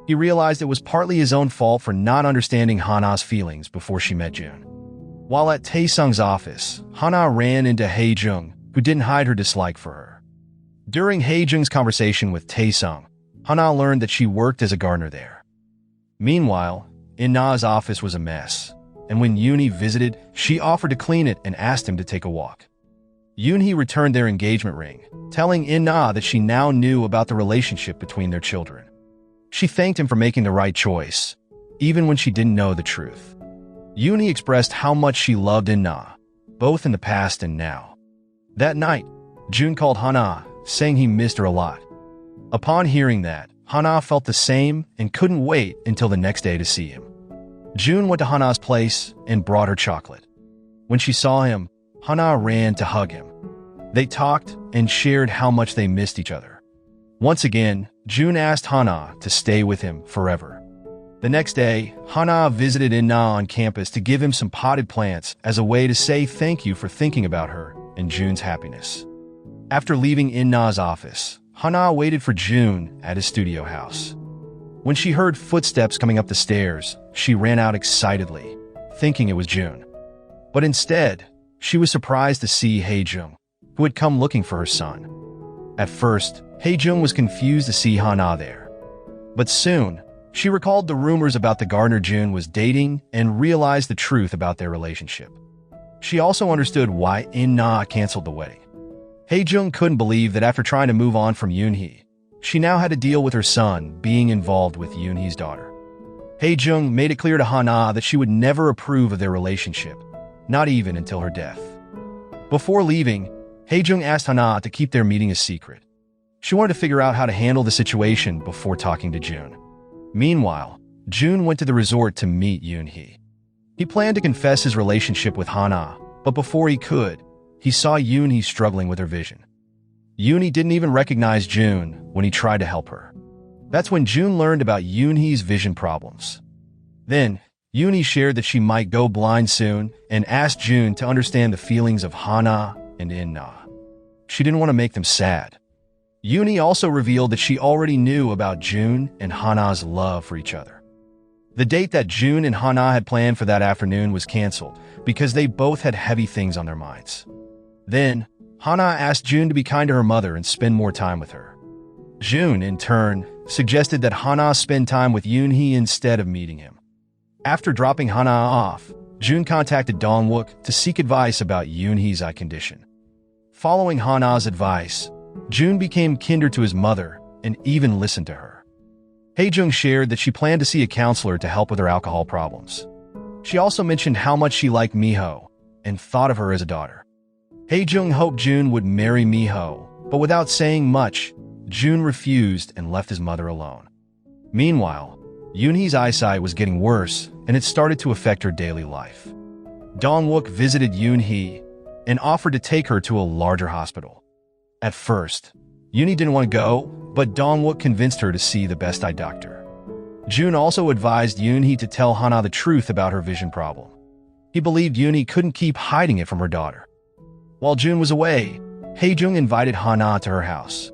He realized it was partly his own fault for not understanding Han-na's feelings before she met Jun. While at Taesung's office, Han-na ran into Hae-jung, who didn't hide her dislike for her. During Hae-jung's conversation with Taesung, Han-na learned that she worked as a gardener there. Meanwhile, In-na's office was a mess, and when Yoon-hee visited, she offered to clean it and asked him to take a walk. Yoon-hee returned their engagement ring, telling In-na that she now knew about the relationship between their children. She thanked him for making the right choice, even when she didn't know the truth. Yoon-hee expressed how much she loved In-na, both in the past and now. That night, Jun called Han-na, saying he missed her a lot. Upon hearing that, Han-na felt the same and couldn't wait until the next day to see him. Jun went to Han-na's place and brought her chocolate. When she saw him, Han-na ran to hug him. They talked and shared how much they missed each other. Once again, Jun asked Han-na to stay with him forever. The next day, Han-na visited In-na on campus to give him some potted plants as a way to say thank you for thinking about her and Jun's happiness. After leaving In-na's office, Han-na waited for Jun at his studio house. When she heard footsteps coming up the stairs, she ran out excitedly, thinking it was Jun. But instead, she was surprised to see Hae-jung, who had come looking for her son. At first, Hae-jung was confused to see Han-na there. But soon, she recalled the rumors about the gardener Jun was dating and realized the truth about their relationship. She also understood why In-na canceled the wedding. Hae-jung couldn't believe that after trying to move on from Yoon-hee, she now had to deal with her son being involved with Yoon-hee's daughter. Hae-jung made it clear to Han-na that she would never approve of their relationship, not even until her death. Before leaving, Hae-jung asked Han-na to keep their meeting a secret. She wanted to figure out how to handle the situation before talking to Jun. Meanwhile, Jun went to the resort to meet Yoon-hee. He planned to confess his relationship with Han-na, but before he could, he saw Yoon-hee struggling with her vision. Yoon-hee didn't even recognize Jun when he tried to help her. That's when Jun learned about Yoon-hee's vision problems. Then, Yoon-hee shared that she might go blind soon and asked Jun to understand the feelings of Han-na and In-na. She didn't want to make them sad. Yoon-hee also revealed that she already knew about Jun and Han-na's love for each other. The date that Jun and Han-na had planned for that afternoon was canceled because they both had heavy things on their minds. Then, Hana asked June to be kind to her mother and spend more time with her. June, in turn, suggested that Hana spend time with Yoon-hee instead of meeting him. After dropping Hana off, June contacted Dong-wook to seek advice about Yoon-hee's eye condition. Following Hana's advice, June became kinder to his mother and even listened to her. Hae-jung shared that she planned to see a counselor to help with her alcohol problems. She also mentioned how much she liked Miho and thought of her as a daughter. Hae-jung hoped June would marry Miho, but without saying much, June refused and left his mother alone. Meanwhile, Yoon-hee's eyesight was getting worse and it started to affect her daily life. Dong-wook visited Yoon-hee and offered to take her to a larger hospital. At first, Yoon-hee didn't want to go, but Dong-wook convinced her to see the best eye doctor. June also advised Yoon-hee to tell Hana the truth about her vision problem. He believed Yoon-hee couldn't keep hiding it from her daughter. While June was away, Hae-jung invited Hana to her house.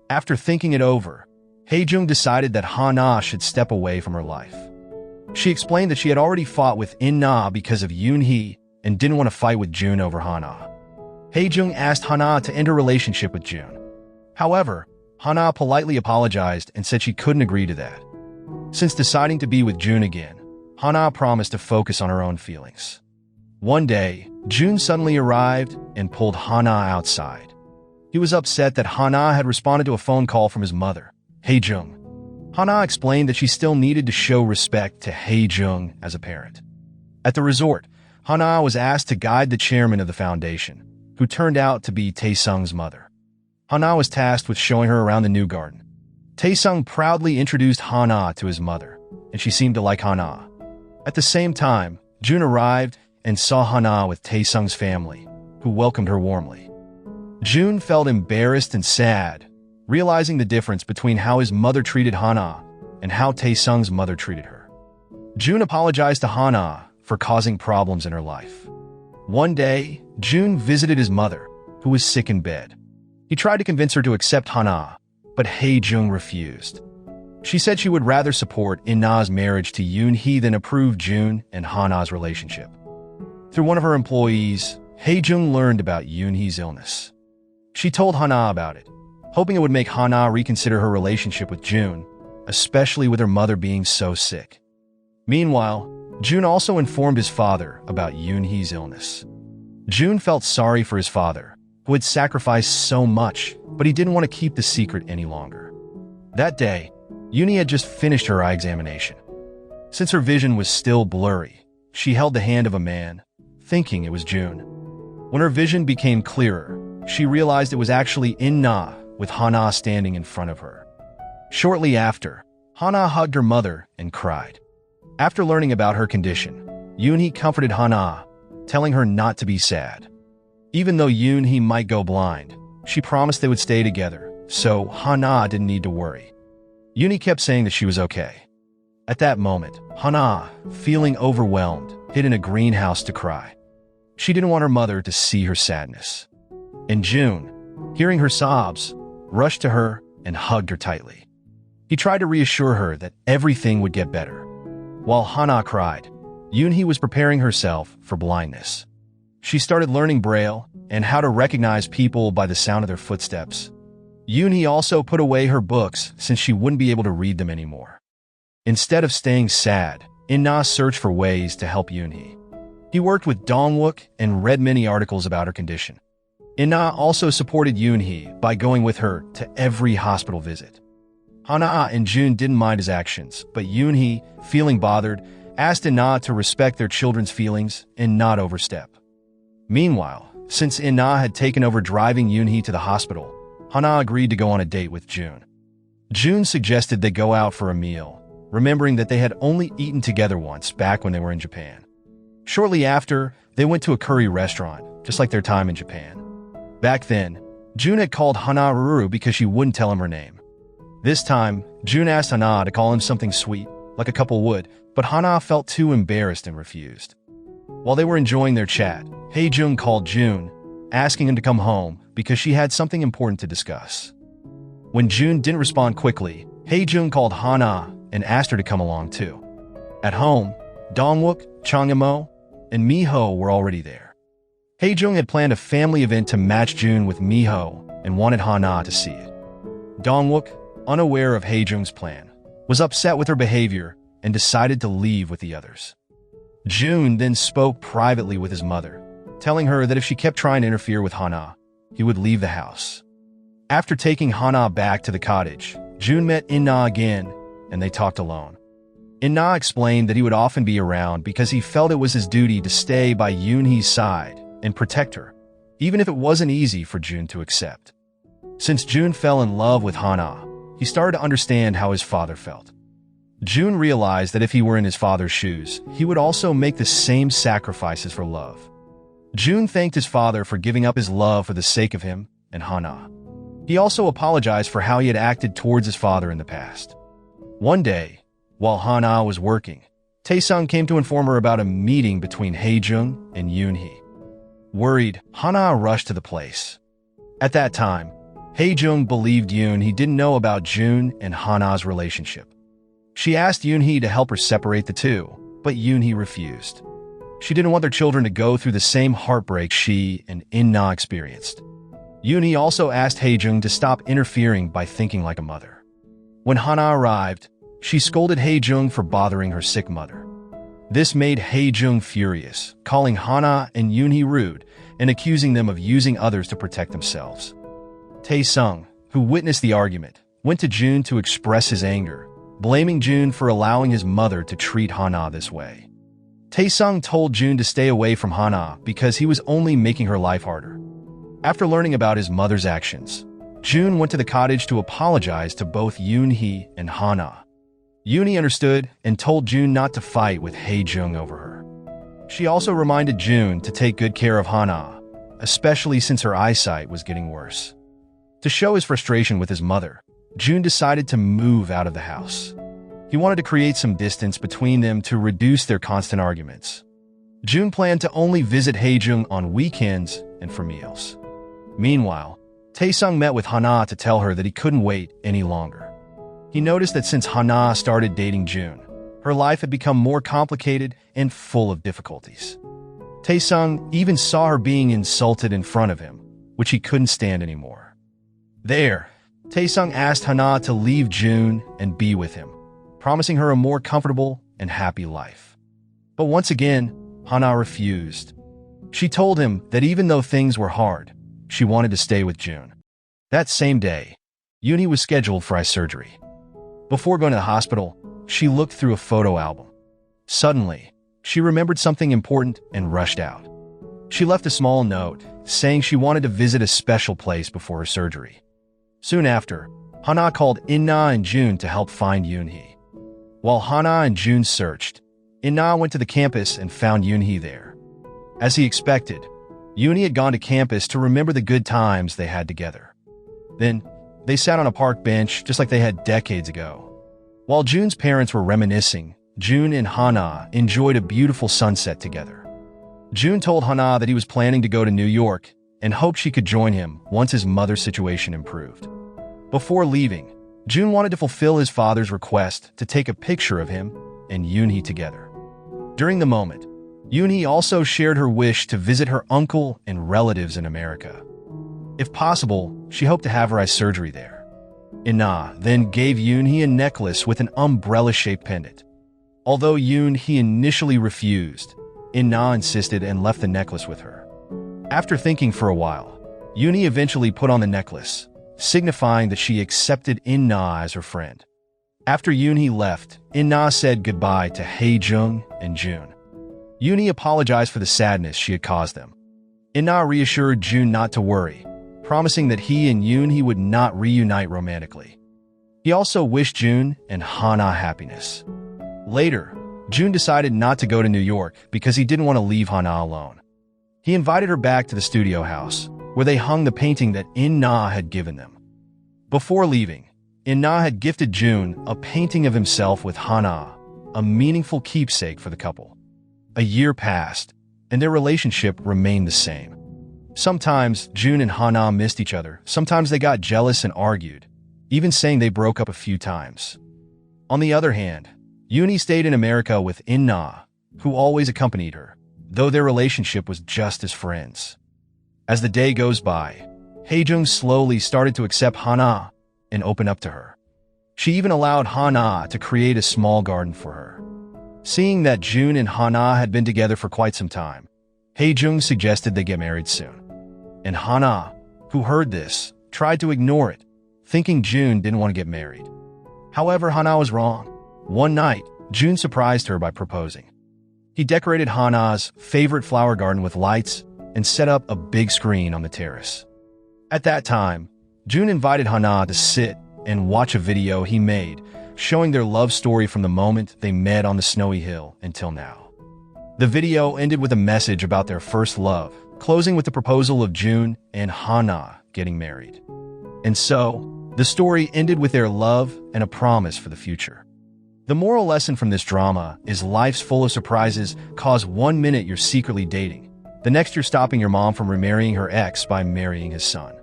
After thinking it over, Hae-jung decided that Hana should step away from her life. She explained that she had already fought with In-na because of Yoon-hee and didn't want to fight with June over Hana. Hae-jung asked Hana to end her relationship with June. However, Hana politely apologized and said she couldn't agree to that. Since deciding to be with June again, Hana promised to focus on her own feelings. One day, June suddenly arrived and pulled Hana outside. He was upset that Hana had responded to a phone call from his mother, Hae-jung. Hana explained that she still needed to show respect to Hae-jung as a parent. At the resort, Hana was asked to guide the chairman of the foundation, who turned out to be Tae-sung's mother. Hana was tasked with showing her around the new garden. Tae-sung proudly introduced Hana to his mother, and she seemed to like Hana. At the same time, June arrived and saw Hana with Tae-sung's family, who welcomed her warmly. June felt embarrassed and sad, realizing the difference between how his mother treated Hana and how Tae-sung's mother treated her. June apologized to Hana for causing problems in her life. One day, June visited his mother, who was sick in bed. He tried to convince her to accept Hana, but Hae-jung refused. She said she would rather support In-na's marriage to Yoon-hee than approve June and Hana's relationship. Through one of her employees, Hae-jung learned about Yoon-hee's illness. She told Hana about it, hoping it would make Hana reconsider her relationship with June, especially with her mother being so sick. Meanwhile, June also informed his father about Yoon-hee's illness. June felt sorry for his father, who had sacrificed so much, but he didn't want to keep the secret any longer. That day, Yoon-hee had just finished her eye examination. Since her vision was still blurry, she held the hand of a man, thinking it was June. When her vision became clearer, she realized it was actually In-na, with Hana standing in front of her. Shortly after, Hana hugged her mother and cried. After learning about her condition, Yoon-hee comforted Hana, telling her not to be sad. Even though Yoon-hee might go blind, she promised they would stay together, so Hana didn't need to worry. Yoon-hee kept saying that she was okay. At that moment, Hana, feeling overwhelmed, hid in a greenhouse to cry. She didn't want her mother to see her sadness. And June, hearing her sobs, rushed to her and hugged her tightly. He tried to reassure her that everything would get better. While Hana cried, Yoon-hee was preparing herself for blindness. She started learning Braille and how to recognize people by the sound of their footsteps. Yoon-hee also put away her books since she wouldn't be able to read them anymore. Instead of staying sad, In-na searched for ways to help Yoon-hee. He worked with Dong-wook and read many articles about her condition. In-na also supported Yoon-hee by going with her to every hospital visit. Hana and June didn't mind his actions, but Yoon-hee, feeling bothered, asked In-na to respect their children's feelings and not overstep. Meanwhile, since In-na had taken over driving Yoon-hee to the hospital, Hana agreed to go on a date with June. June suggested they go out for a meal, remembering that they had only eaten together once back when they were in Japan. Shortly after, they went to a curry restaurant, just like their time in Japan. Back then, June had called Hana Ruru because she wouldn't tell him her name. This time, June asked Hana to call him something sweet, like a couple would, but Hana felt too embarrassed and refused. While they were enjoying their chat, Hae-jung called June, asking him to come home because she had something important to discuss. When June didn't respond quickly, Hae-jung called Hana and asked her to come along too. At home, Dong-wook, Chang-mo, and Miho were already there. Hae-jung had planned a family event to match June with Miho and wanted Hana to see it. Dong-wook, unaware of Hae-jung's plan, was upset with her behavior and decided to leave with the others. June then spoke privately with his mother, telling her that if she kept trying to interfere with Hana, he would leave the house. After taking Hana back to the cottage, June met In-na again, and they talked alone. In-na explained that he would often be around because he felt it was his duty to stay by Yoon-hee's side and protect her, even if it wasn't easy for June to accept. Since June fell in love with Hana, he started to understand how his father felt. June realized that if he were in his father's shoes, he would also make the same sacrifices for love. June thanked his father for giving up his love for the sake of him and Hana. He also apologized for how he had acted towards his father in the past. One day, while Hana was working, Tae-sung came to inform her about a meeting between Hae-jung and Yoon-hee. Worried, Hana rushed to the place. At that time, Hae-jung believed Yoon-hee didn't know about June and Hana's relationship. She asked Yoon-hee to help her separate the two, but Yoon-hee refused. She didn't want their children to go through the same heartbreak she and In-na experienced. Yoon-hee also asked Hae-jung to stop interfering by thinking like a mother. When Hana arrived, she scolded Hae-jung for bothering her sick mother. This made Hae-jung furious, calling Hana and Yoon-hee rude and accusing them of using others to protect themselves. Tae-sung, who witnessed the argument, went to June to express his anger, blaming June for allowing his mother to treat Hana this way. Tae-sung told June to stay away from Hana because he was only making her life harder. After learning about his mother's actions, June went to the cottage to apologize to both Yoon-hee and Hana. Yoon-hee understood and told June not to fight with Hae-jung over her. She also reminded June to take good care of Hana, especially since her eyesight was getting worse. To show his frustration with his mother, June decided to move out of the house. He wanted to create some distance between them to reduce their constant arguments. June planned to only visit Hae-jung on weekends and for meals. Meanwhile, Tae-sung met with Hana to tell her that he couldn't wait any longer. He noticed that since Hana started dating June, her life had become more complicated and full of difficulties. Tae-sung even saw her being insulted in front of him, which he couldn't stand anymore. There, Tae-sung asked Hana to leave June and be with him, promising her a more comfortable and happy life. But once again, Hana refused. She told him that even though things were hard, she wanted to stay with June. That same day, Yoon-hee was scheduled for eye surgery. Before going to the hospital, she looked through a photo album. Suddenly, she remembered something important and rushed out. She left a small note saying she wanted to visit a special place before her surgery. Soon after, Hana called In-na and June to help find Yoon-hee. While Hana and June searched, In-na went to the campus and found Yoon-hee there. As he expected, Yoon-hee had gone to campus to remember the good times they had together. Then, they sat on a park bench just like they had decades ago. While June's parents were reminiscing, June and Hana enjoyed a beautiful sunset together. June told Hana that he was planning to go to New York and hoped she could join him once his mother's situation improved. Before leaving, June wanted to fulfill his father's request to take a picture of him and Yoon-hee together. During the moment, Yoon-hee also shared her wish to visit her uncle and relatives in America. If possible, she hoped to have her eye surgery there. In-na then gave Yoon-hee a necklace with an umbrella-shaped pendant. Although Yoon-hee initially refused, In-na insisted and left the necklace with her. After thinking for a while, Yoon-hee eventually put on the necklace, signifying that she accepted In-na as her friend. After Yoon-hee left, In-na said goodbye to Hae-jung and June. Yoon-hee apologized for the sadness she had caused them. In-na reassured June not to worry, promising that he and Yoon-hee would not reunite romantically. He also wished June and Hana happiness. Later, June decided not to go to New York because he didn't want to leave Hana alone. He invited her back to the studio house, where they hung the painting that In-na had given them. Before leaving, In-na had gifted June a painting of himself with Hana, a meaningful keepsake for the couple. A year passed, and their relationship remained the same. Sometimes June and Hana missed each other, sometimes they got jealous and argued, even saying they broke up a few times. On the other hand, Yoon-hee stayed in America with In-na, who always accompanied her, though their relationship was just as friends. As the day goes by, Hae-jung slowly started to accept Hana and open up to her. She even allowed Hana to create a small garden for her. Seeing that Jun and Hana had been together for quite some time, Hae-jung suggested they get married soon. And Hana, who heard this, tried to ignore it, thinking Jun didn't want to get married. However, Hana was wrong. One night, Jun surprised her by proposing. He decorated Hana's favorite flower garden with lights and set up a big screen on the terrace. At that time, Jun invited Hana to sit and watch a video he made showing their love story from the moment they met on the snowy hill until now. The video ended with a message about their first love, closing with the proposal of Jun and Hana getting married. And so, the story ended with their love and a promise for the future. The moral lesson from this drama is life's full of surprises. Cause 1 minute you're secretly dating, the next you're stopping your mom from remarrying her ex by marrying his son.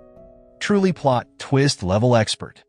Truly plot twist level expert.